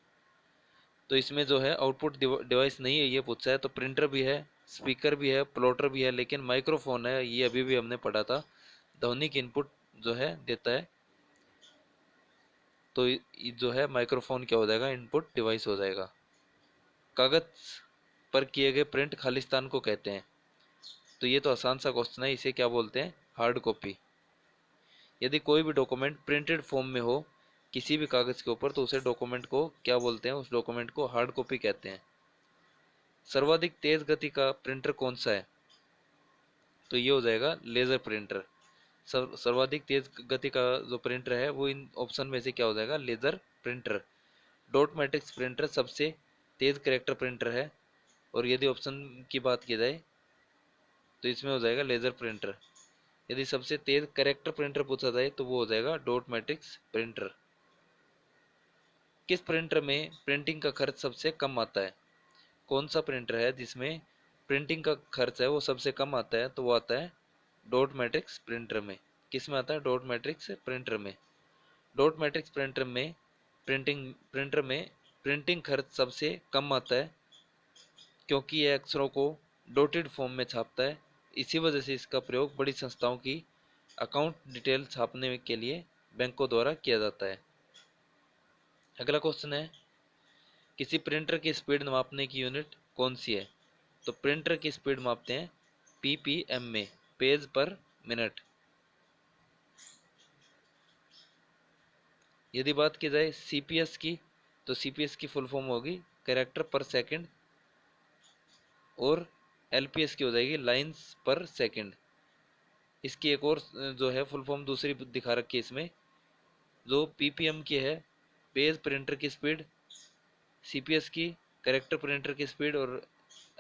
तो इसमें जो है आउटपुट डिवाइस नहीं है ये पूछा है, तो प्रिंटर भी है, स्पीकर भी है, प्लॉटर भी है, लेकिन माइक्रोफोन है, ये अभी भी हमने पढ़ा था, ध्वनिक इनपुट जो है देता है, तो जो है माइक्रोफोन क्या हो जाएगा? इनपुट डिवाइस हो जाएगा। कागज पर किए गए प्रिंट खालिस्तान को कहते हैं। तो ये तो आसान सा क्वेश्चन है, इसे क्या बोलते हैं? Hard copy. यदि कोई भी डॉक्यूमेंट प्रिंटेड फॉर्म में हो किसी भी कागज के ऊपर, तो उसे डॉक्यूमेंट को क्या बोलते हैं? उस डॉक्यूमेंट को हार्ड कॉपी कहते हैं। सर्वाधिक तेज गति का प्रिंटर कौन सा है? तो ये हो जाएगा लेजर प्रिंटर। सर्वाधिक तेज गति का जो प्रिंटर है वो इन ऑप्शन में से क्या हो जाएगा? Laser printer. Dot matrix printer सबसे तेज करेक्टर प्रिंटर है, और यदि ऑप्शन की बात की जाए तो इसमें हो जाएगा लेजर प्रिंटर। यदि सबसे तेज करेक्टर प्रिंटर पूछा जाए तो वो हो जाएगा डॉट मैट्रिक्स प्रिंटर। किस प्रिंटर में प्रिंटिंग का खर्च सबसे कम आता है? कौन सा प्रिंटर है जिसमें प्रिंटिंग का खर्च है वो सबसे कम आता है? तो वो आता है डॉट मैट्रिक्स प्रिंटर में। किस में आता है? डॉट मैट्रिक्स प्रिंटर में। डॉट मैट्रिक्स प्रिंटर में प्रिंटिंग खर्च सबसे कम आता है, क्योंकि यह अक्षरों को डॉटेड फॉर्म में छापता है। इसी वजह से इसका प्रयोग बड़ी संस्थाओं की अकाउंट डिटेल छापने के लिए बैंकों द्वारा किया जाता है। अगला क्वेश्चन है किसी प्रिंटर की स्पीड मापने की यूनिट कौन सी है? तो प्रिंटर की स्पीड मापते हैं PPM में, पेज पर मिनट। यदि बात की जाए CPS की, तो CPS की फुल फॉर्म होगी कैरेक्टर पर सेकंड, और LPS की हो जाएगी लाइंस पर सेकंड। इसकी एक और जो है फुल फॉर्म दूसरी दिखा रखी है इसमें, जो PPM की है पेज प्रिंटर की स्पीड, CPS की कैरेक्टर प्रिंटर की स्पीड, और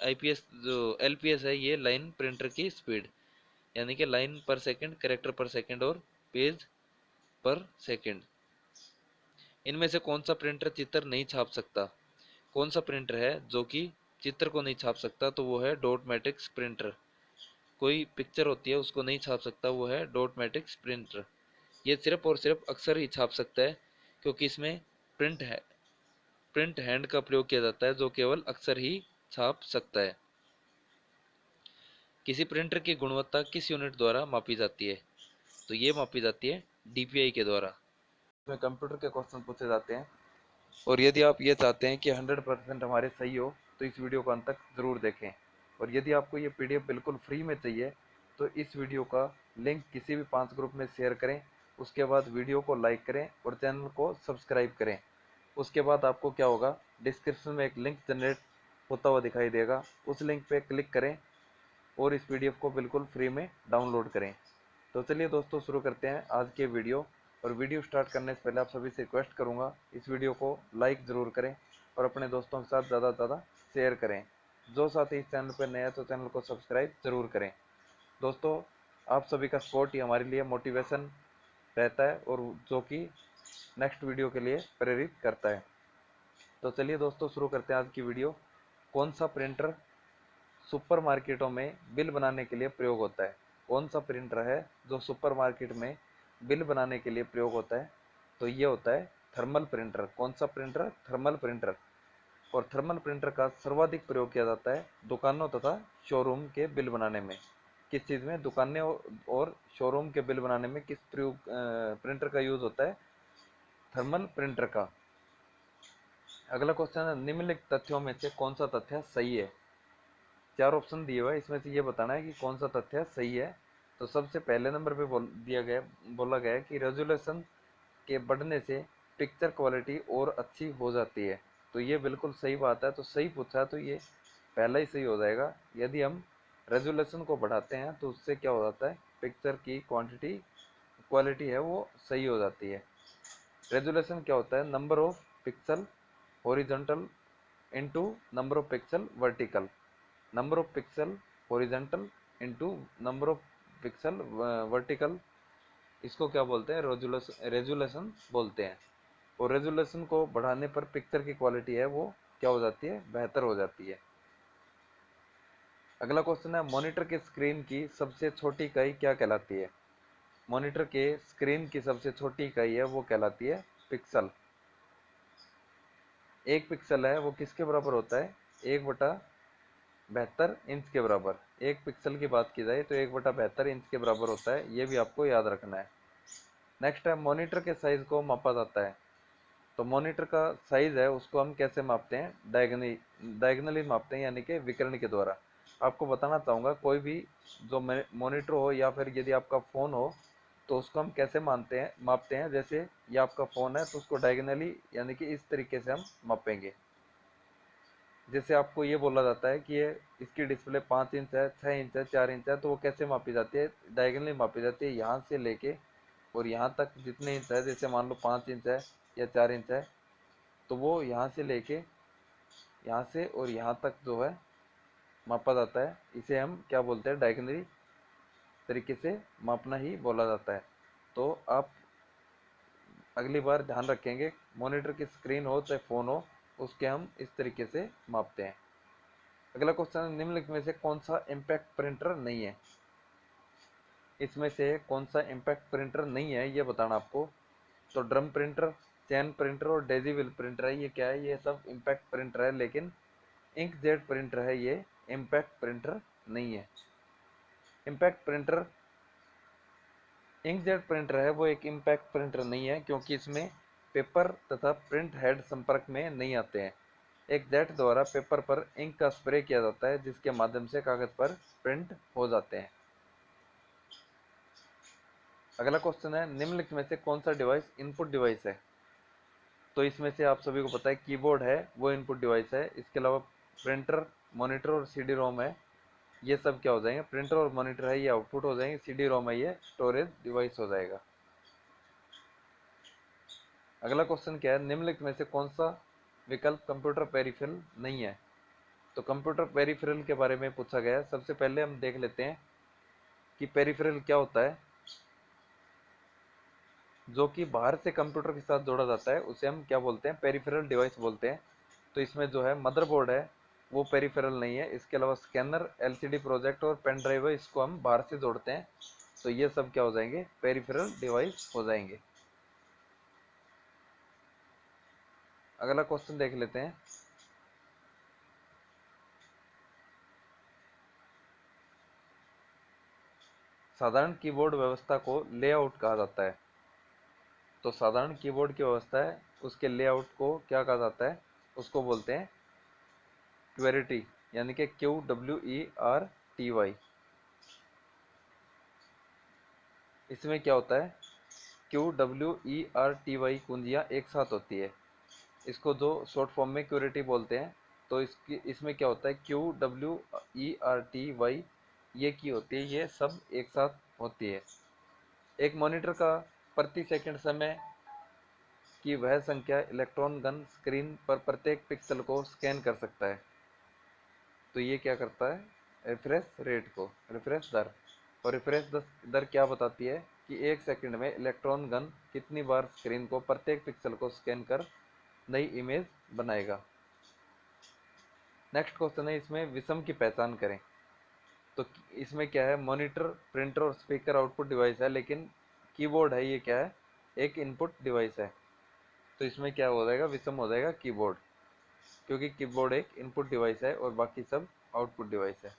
IPS जो LPS है ये लाइन प्रिंटर की स्पीड, यानी कि लाइन पर सेकंड, कैरेक्टर पर सेकंड और पेज पर सेकंड। इनमें से कौन सा प्रिंटर चित्र नहीं छाप सकता? कौन सा प्रिंटर है जो कि चित्र को नहीं छाप सकता? तो वो है डॉट मैट्रिक्स प्रिंटर। कोई पिक्चर होती है उसको नहीं छाप सकता, वो है डॉट मैट्रिक्स प्रिंटर। ये सिर्फ और सिर्फ अक्षर ही छाप सकता है, क्योंकि इसमें प्रिंट हैंड का प्रयोग किया जाता है जो केवल अक्षर ही छाप सकता है। किसी प्रिंटर की गुणवत्ता किस यूनिट द्वारा मापी जाती है? तो ये मापी जाती है DPI के द्वारा। इसमें कंप्यूटर के क्वेश्चन पूछे जाते हैं, और यदि आप ये चाहते हैं कि 100% हमारे सही हो तो इस वीडियो को अंत तक ज़रूर देखें। और यदि आपको ये PDF बिल्कुल फ्री में चाहिए तो इस वीडियो का लिंक किसी भी 5 ग्रुप में शेयर करें, उसके बाद वीडियो को लाइक करें और चैनल को सब्सक्राइब करें। उसके बाद आपको क्या होगा, डिस्क्रिप्शन में एक लिंक जनरेट होता हुआ दिखाई देगा, उस लिंक पे क्लिक करें और इस PDF को बिल्कुल फ्री में डाउनलोड करें। तो चलिए दोस्तों शुरू करते हैं आज के वीडियो। और वीडियो स्टार्ट करने से पहले आप सभी से रिक्वेस्ट करूंगा इस वीडियो को लाइक ज़रूर करें और अपने दोस्तों के साथ ज़्यादा से ज़्यादा शेयर करें। जो साथी इस चैनल पर नए हैं तो चैनल को सब्सक्राइब ज़रूर करें। दोस्तों आप सभी का सपोर्ट ही हमारे लिए मोटिवेशन रहता है और जो कि नेक्स्ट वीडियो के लिए प्रेरित करता है। तो चलिए दोस्तों शुरू करते हैं आज की वीडियो। कौन सा प्रिंटर सुपर मार्केटों में बिल बनाने के लिए प्रयोग होता है? कौन सा प्रिंटर है जो सुपर मार्केट में बिल बनाने के लिए प्रयोग होता है? तो ये होता है थर्मल प्रिंटर। कौन सा प्रिंटर? Thermal printer. और थर्मल प्रिंटर का सर्वाधिक प्रयोग किया जाता है दुकानों तथा शोरूम के बिल बनाने में। किस चीज़ में? दुकानें और शोरूम के बिल बनाने में किस प्रयोग प्रिंटर का यूज़ होता है? थर्मल प्रिंटर का। अगला क्वेश्चन है निम्नलिखित तथ्यों में से कौन सा तथ्य सही है? 4 ऑप्शन दिए हुए हैं, इसमें से ये बताना है कि कौन सा तथ्य सही है। तो सबसे पहले नंबर पे बोला गया है कि रेजोल्यूशन के बढ़ने से पिक्चर क्वालिटी और अच्छी हो जाती है। तो ये बिल्कुल सही बात है, तो सही पूछा तो ये पहला ही सही हो जाएगा। यदि हम रेजोल्यूशन को बढ़ाते हैं तो उससे क्या हो जाता है, पिक्चर की क्वालिटी है वो सही हो जाती है। रेजोल्यूशन क्या होता है? Number of pixel horizontal into number of pixel vertical. Number of pixel horizontal into number of pixel vertical, इसको क्या बोलते हैं, रेजुलेशन बोलते हैं। और रेजुलेशन को बढ़ाने पर पिक्चर की क्वालिटी है वो क्या हो जाती है, बेहतर हो जाती है। अगला क्वेश्चन है मॉनिटर के स्क्रीन की सबसे छोटी इकाई क्या कहलाती है। मॉनिटर के स्क्रीन की सबसे छोटी इकाई है वो कहलाती है पिक्सल। एक पिक्सल है वो किसके बराबर होता है, 1/72 इंच के बराबर। एक पिक्सल की बात की जाए तो 1/72 इंच के बराबर होता है, ये भी आपको याद रखना है। नेक्स्ट है मॉनिटर के साइज को मापा जाता है। तो मॉनिटर का साइज है उसको हम कैसे मापते हैं, डायगनली मापते हैं, यानी कि विकर्ण के द्वारा। आपको बताना चाहूँगा, कोई भी जो मॉनिटर हो या फिर यदि आपका फ़ोन हो तो उसको हम कैसे मापते हैं। जैसे ये आपका फ़ोन है तो उसको डायगनली यानी कि इस तरीके से हम मापेंगे। जैसे आपको ये बोला जाता है कि ये इसकी डिस्प्ले 5 इंच है, 6 इंच है, 4 इंच है, तो वो कैसे मापी जाती है, डायगनली मापी जाती है। यहाँ से लेके और यहाँ तक जितने इंच है, जैसे मान लो 5 इंच है या 4 इंच है, तो वो यहाँ से लेके यहाँ से और यहाँ तक जो है मापा जाता है। इसे हम क्या बोलते हैं, डायगनली तरीके से मापना ही बोला जाता है। तो आप अगली बार ध्यान रखेंगे, मॉनिटर की स्क्रीन हो चाहे फ़ोन हो, उसके हम इस तरीके से मापते हैं। अगला क्वेश्चन है निम्नलिखित में से कौन सा इम्पैक्ट प्रिंटर नहीं है। इसमें से कौन सा इम्पैक्ट प्रिंटर नहीं है ये बताना आपको। तो ड्रम प्रिंटर, चैन प्रिंटर और डेजीविल प्रिंटर है, ये क्या है, ये सब इम्पैक्ट प्रिंटर है। लेकिन इंकजेट प्रिंटर है ये इम्पैक्ट प्रिंटर नहीं है। इम्पैक्ट प्रिंटर, इंकजेट प्रिंटर है वो एक इम्पैक्ट प्रिंटर नहीं है, क्योंकि इसमें पेपर तथा प्रिंट हेड संपर्क में नहीं आते हैं। एक जेट द्वारा पेपर पर इंक का स्प्रे किया जाता है जिसके माध्यम से कागज पर प्रिंट हो जाते हैं। अगला क्वेश्चन है निम्नलिखित में से कौन सा डिवाइस इनपुट डिवाइस है। तो इसमें से आप सभी को पता है कीबोर्ड है वो इनपुट डिवाइस है। इसके अलावा प्रिंटर, मॉनिटर और सीडी रोम है, ये सब क्या हो जाएंगे, प्रिंटर और मॉनिटर है ये आउटपुट हो जाएंगे, सीडी रोम है ये स्टोरेज डिवाइस हो जाएगा। अगला क्वेश्चन क्या है निम्नलिखित में से कौन सा विकल्प कंप्यूटर पेरिफेरल नहीं है। तो कंप्यूटर पेरिफेरल के बारे में पूछा गया है। सबसे पहले हम देख लेते हैं कि पेरिफेरल क्या होता है। जो कि बाहर से कंप्यूटर के साथ जोड़ा जाता है उसे हम क्या बोलते हैं, पेरिफेरल डिवाइस बोलते हैं। तो इसमें जो है मदरबोर्ड है वो पेरिफेरल नहीं है। इसके अलावा स्कैनर, एलसीडी प्रोजेक्ट और पेन ड्राइव है, इसको हम बाहर से जोड़ते हैं। तो ये सब क्या हो जाएंगे, पेरिफेरल डिवाइस हो जाएंगे। अगला क्वेश्चन देख लेते हैं। साधारण कीबोर्ड व्यवस्था को लेआउट कहा जाता है। तो साधारण कीबोर्ड की व्यवस्था है उसके लेआउट को क्या कहा जाता है, उसको बोलते हैं क्वेरिटी, यानी कि QWERTY। इसमें क्या होता है, QWERTY कुंजियाँ एक साथ होती है, इसको जो शॉर्ट फॉर्म में क्यूरिटी बोलते हैं। तो इसमें क्या होता है, QWERTY ये की होती है, ये सब एक साथ होती है। एक मॉनिटर का प्रति सेकंड समय की वह संख्या इलेक्ट्रॉन गन स्क्रीन पर प्रत्येक पिक्सल को स्कैन कर सकता है। तो ये क्या करता है, रिफ्रेश रेट को, रिफ्रेश दर। और रिफ्रेश दर क्या बताती है कि एक सेकंड में इलेक्ट्रॉन गन कितनी बार स्क्रीन को प्रत्येक पिक्सल को स्कैन कर नई इमेज बनाएगा। नेक्स्ट क्वेश्चन है इसमें विषम की पहचान करें। तो इसमें क्या है, मॉनिटर, प्रिंटर और स्पीकर आउटपुट डिवाइस है, लेकिन कीबोर्ड है ये क्या है, एक इनपुट डिवाइस है। तो इसमें क्या हो जाएगा, विषम हो जाएगा कीबोर्ड, क्योंकि कीबोर्ड एक इनपुट डिवाइस है और बाकी सब आउटपुट डिवाइस है।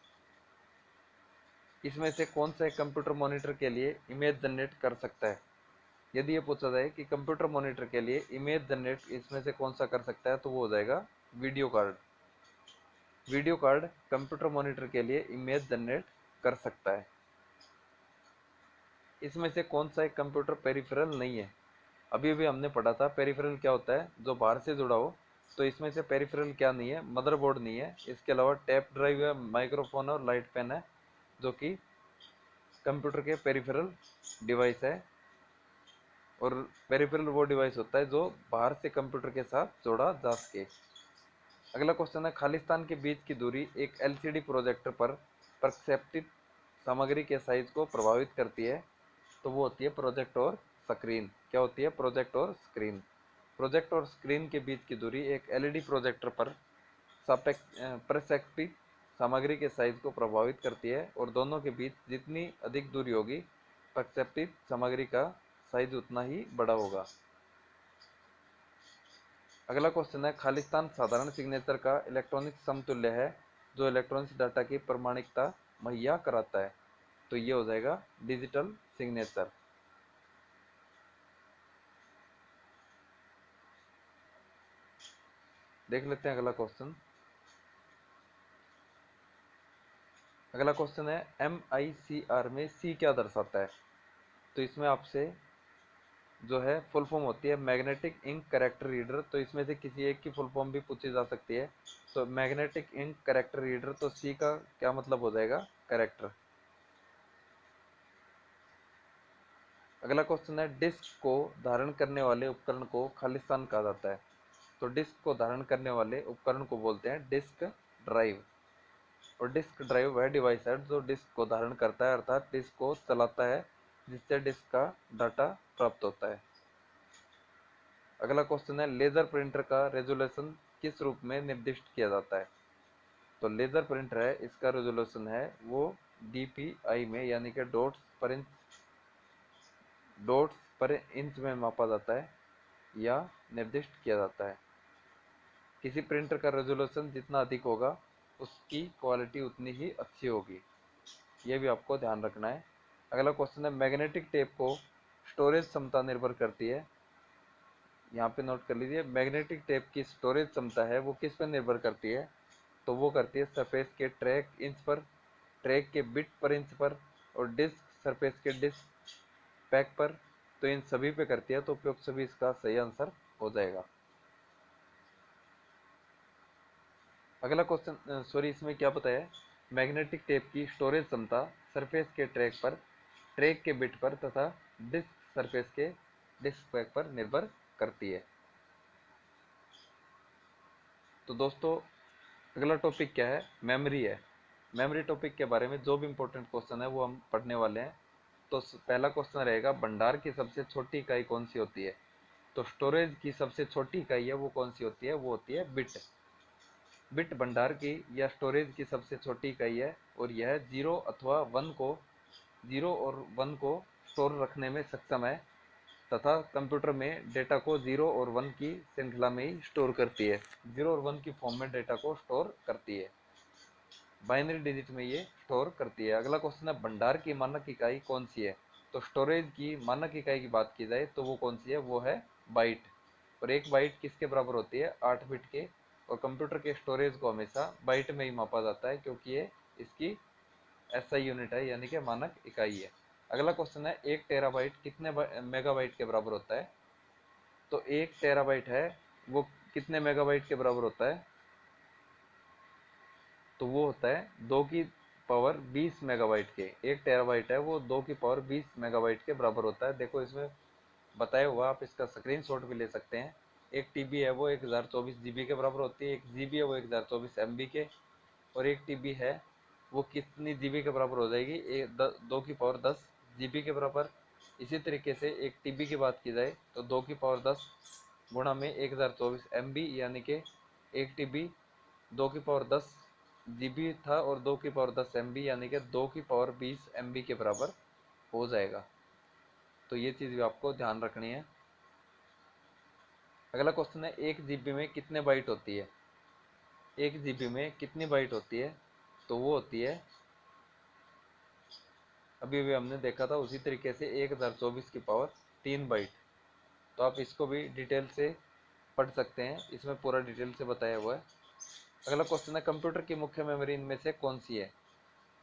इसमें से कौन सा एक कंप्यूटर मॉनिटर के लिए इमेज जनरेट कर सकता है। यदि ये पूछा जाए कि कंप्यूटर मॉनिटर के लिए इमेज जनरेट इसमें से कौन सा कर सकता है, तो वो हो जाएगा video card. Video card computer monitor के लिए इमेज जनरेट कर सकता है। इसमें से कौन सा एक कंप्यूटर पेरिफेरल नहीं है। अभी अभी हमने पढ़ा था पेरिफेरल क्या होता है, जो बाहर से जुड़ा हो। तो इसमें से पेरिफेरल क्या नहीं है, मदरबोर्ड नहीं है। इसके अलावा टैप ड्राइव है, माइक्रोफोन और लाइट पेन है, जो कि कंप्यूटर के पेरिफेरल डिवाइस है। और पेरिफेरल वो डिवाइस होता है जो बाहर से कंप्यूटर के साथ जोड़ा जा सके। अगला क्वेश्चन है खालिस्तान के बीच की दूरी एक एलसीडी प्रोजेक्टर पर प्रक्षेपित सामग्री के साइज को प्रभावित करती है तो वो होती है प्रोजेक्ट और स्क्रीन। क्या होती है? प्रोजेक्ट और स्क्रीन। प्रोजेक्ट और स्क्रीन के बीच की दूरी एक एलईडी प्रोजेक्टर पर प्रक्षेपित सामग्री के साइज को प्रभावित करती है और दोनों के बीच जितनी अधिक दूरी होगी प्रक्षेपित सामग्री का साइज उतना ही बड़ा होगा। अगला क्वेश्चन है, खालिस्तान साधारण सिग्नेचर का इलेक्ट्रॉनिक समतुल्य है जो इलेक्ट्रॉनिक्स डाटा की प्रामाणिकता मुहैया कराता है। तो ये हो जाएगा डिजिटल सिग्नेचर। देख लेते हैं अगला क्वेश्चन। अगला क्वेश्चन है, MICR में C क्या दर्शाता है? तो इसमें आपसे जो है फुल फॉर्म होती है मैग्नेटिक इंक कैरेक्टर रीडर। तो इसमें से किसी एक की फुल फॉर्म भी पूछी जा सकती है। तो मैग्नेटिक इंक कैरेक्टर रीडर, तो सी का क्या मतलब हो जाएगा? कैरेक्टर। अगला क्वेश्चन है, डिस्क को धारण करने वाले उपकरण को खालिस्तान कहा जाता है। तो डिस्क को धारण करने वाले उपकरण को बोलते हैं डिस्क ड्राइव। और डिस्क ड्राइव वह डिवाइस है जो डिस्क को धारण करता है, अर्थात डिस्क को चलाता है, जिससे डिस्क का डाटा प्राप्त होता है। अगला क्वेश्चन है, लेजर प्रिंटर का रेजोल्यूशन किस रूप में निर्दिष्ट किया जाता है? तो लेजर प्रिंटर है, इसका रेजोल्यूशन है वो DPI में यानी कि डॉट्स पर इंच में मापा जाता है या निर्दिष्ट किया जाता है। किसी प्रिंटर का रेजोल्यूशन जितना अधिक होगा उसकी क्वालिटी उतनी ही अच्छी होगी, ये भी आपको ध्यान रखना है। अगला क्वेश्चन है, मैग्नेटिक टेप को स्टोरेज क्षमता निर्भर करती है। यहाँ पे नोट कर लीजिए, मैग्नेटिक टेप की स्टोरेज क्षमता है वो किस पर निर्भर करती है? तो वो करती है सरफेस के ट्रैक के बिट पर इंच पर, और डिस्क सरफेस के डिस्क पैक पर। तो इन सभी पे करती है, तो उपयुक्त सभी इसका सही आंसर हो जाएगा। अगला क्वेश्चन, सॉरी, इसमें क्या बताया है? मैग्नेटिक टेप की स्टोरेज क्षमता सरफेस के ट्रैक के बिट पर तथा डिस्क सरफेस के डिस्क पैक पर निर्भर करती है। तो दोस्तों अगला टॉपिक क्या है? मेमोरी है। मेमोरी टॉपिक के बारे में जो भी इंपॉर्टेंट क्वेश्चन है वो हम पढ़ने वाले हैं। तो पहला क्वेश्चन रहेगा, भंडार की सबसे छोटी इकाई कौन सी होती है? तो स्टोरेज की सबसे छोटी इकाई है वो कौन सी होती है? वो होती है बिट। बिट भंडार की या स्टोरेज की सबसे छोटी इकाई है और यह जीरो और वन को स्टोर रखने में सक्षम है तथा कंप्यूटर में डेटा को 0 और 1 की श्रृंखला में ही स्टोर करती है। 0 और 1 की फॉर्म में डेटा को स्टोर करती है, बाइनरी डिजिट में ये स्टोर करती है। अगला क्वेश्चन है, भंडार की मानक इकाई कौन सी है? तो स्टोरेज की मानक इकाई की बात की जाए तो वो कौन सी है? वो है बाइट। और एक बाइट किसके बराबर होती है? 8 बिट के। और कंप्यूटर के स्टोरेज को हमेशा बाइट में ही मापा जाता है क्योंकि ये इसकी SI यूनिट है यानी कि मानक इकाई है। अगला क्वेश्चन है, 1 टेराबाइट कितने मेगाबाइट के बराबर होता है? तो 1 टेराबाइट है वो कितने मेगाबाइट के बराबर होता है? तो वो होता है 2 की पावर 20 मेगाबाइट के। 1 टेराबाइट है वो 2 की पावर 20 मेगाबाइट के बराबर होता है। देखो इसमें बताया हुआ, आप इसका स्क्रीनशॉट भी ले सकते हैं। 1 TB है वो 1024 GB के बराबर होती है। 1 GB है वो 1024 MB के। और 1 TB है वो कितनी GB के बराबर हो जाएगी? 2 की पावर 10 GB के बराबर। इसी तरीके से 1 TB की बात की जाए तो 2 की पावर 10 गुणा में 1024 MB यानी कि 1 TB 2 की पावर 10 GB था और 2 की पावर 10 MB यानी कि 2 की पावर 20 MB के बराबर हो जाएगा। तो ये चीज़ भी आपको ध्यान रखनी है। अगला क्वेश्चन है, 1 GB में कितने बाइट होती है? 1 GB में कितनी बाइट होती है? तो वो होती है, अभी भी हमने देखा था उसी तरीके से, 1024 की पावर 3 बाइट। तो आप इसको भी डिटेल से पढ़ सकते हैं, इसमें पूरा डिटेल से बताया हुआ है। अगला क्वेश्चन है, कंप्यूटर की मुख्य मेमोरी इनमें से कौन सी है?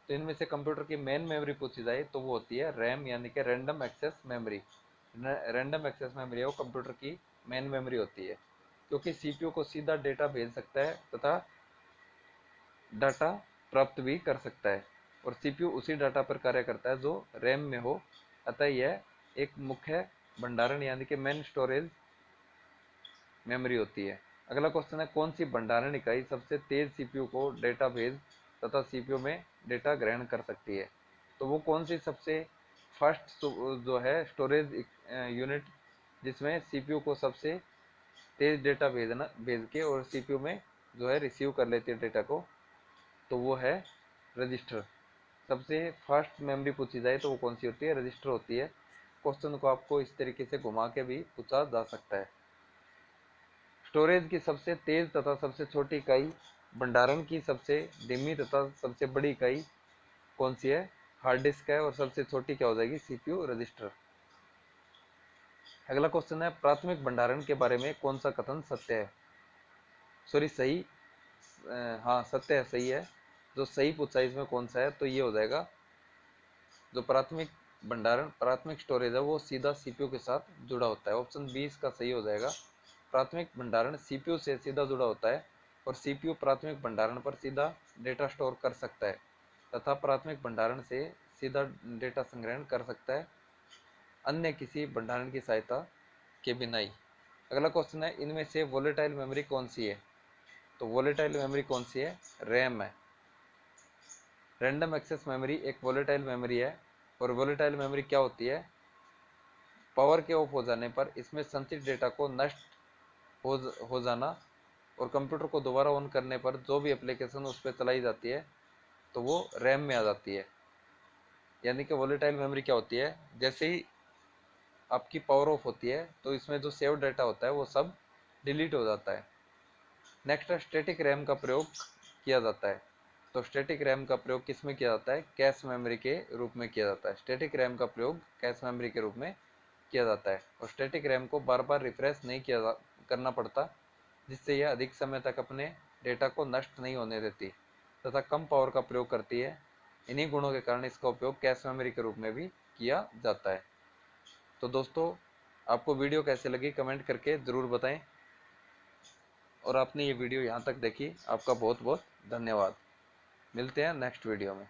तो इनमें से कंप्यूटर की मेन मेमोरी पूछी जाए तो वो होती है रैम यानी कि random access memory. Random access memory है वो कंप्यूटर की मेन मेमोरी होती है क्योंकि CPU को सीधा डेटा भेज सकता है तथा डाटा प्राप्त भी कर सकता है और CPU उसी डाटा पर कार्य करता है जो रैम में हो। अतः यह एक मुख्य भंडारण यानी कि मेन स्टोरेज मेमोरी होती है। अगला क्वेश्चन है, कौन सी भंडारण इकाई सबसे तेज CPU को डेटा भेज तथा CPU में डेटा ग्रहण कर सकती है? तो वो कौन सी सबसे फर्स्ट जो है स्टोरेज यूनिट जिसमें सीपीयू को सबसे तेज डेटा भेज के और सीपीयू में जो है रिसीव कर लेती है डेटा को, तो वो है रजिस्टर। सबसे फास्ट मेमोरी पूछी जाए तो वो कौन सी होती है? रजिस्टर होती है। क्वेश्चन को आपको इस तरीके से घुमा के भी पूछा जा सकता है। स्टोरेज की सबसे तेज तथा सबसे छोटी इकाई, भंडारण की सबसे धीमी तथा सबसे बड़ी इकाई कौन सी है? हार्ड डिस्क है, और सबसे छोटी क्या हो जाएगी? CPU register. अगला क्वेश्चन है, प्राथमिक भंडारण के बारे में कौन सा कथन सत्य है? सॉरी, सही, हाँ सत्य है, सही है। जो सही पूछा है इसमें कौन सा है, तो ये हो जाएगा जो प्राथमिक भंडारण, प्राथमिक स्टोरेज है वो सीधा सीपीयू के साथ जुड़ा होता है। ऑप्शन 20 का सही हो जाएगा। प्राथमिक भंडारण सीपीयू से सीधा जुड़ा होता है और सीपीयू प्राथमिक भंडारण पर सीधा डेटा स्टोर कर सकता है तथा प्राथमिक भंडारण से सीधा डेटा संग्रहण कर सकता है, अन्य किसी भंडारण की सहायता के बिना ही। अगला क्वेश्चन है, इनमें से वोलेटाइल मेमोरी कौन सी है? तो वोलेटाइल मेमोरी कौन सी है? रैम है। रैंडम एक्सेस मेमोरी एक वोलेटाइल मेमोरी है, और वोलेटाइल मेमोरी क्या होती है? पावर के ऑफ हो जाने पर इसमें संचित डेटा को नष्ट हो जाना, और कंप्यूटर को दोबारा ऑन करने पर जो भी एप्लीकेशन उस पर चलाई जाती है तो वो रैम में आ जाती है। यानी कि वोलेटाइल मेमोरी क्या होती है? जैसे ही आपकी पावर ऑफ होती है तो इसमें जो सेव डाटा होता है वो सब डिलीट हो जाता है। नेक्स्ट है, स्टैटिक रैम का प्रयोग किया जाता है। तो स्टैटिक रैम का प्रयोग किस में किया जाता है? कैश मेमोरी के रूप में किया जाता है। स्टैटिक रैम का प्रयोग कैश मेमोरी के रूप में किया जाता है, और स्टैटिक रैम को बार बार रिफ्रेश नहीं करना पड़ता, जिससे यह अधिक समय तक अपने डेटा को नष्ट नहीं होने देती तथा कम पावर का प्रयोग करती है। इन्हीं गुणों के कारण इसका उपयोग कैश मेमोरी के रूप में भी किया जाता है। तो दोस्तों, आपको वीडियो कैसे लगी कमेंट करके ज़रूर बताएं, और आपने ये वीडियो यहाँ तक देखी, आपका बहुत बहुत धन्यवाद। मिलते हैं नेक्स्ट वीडियो में।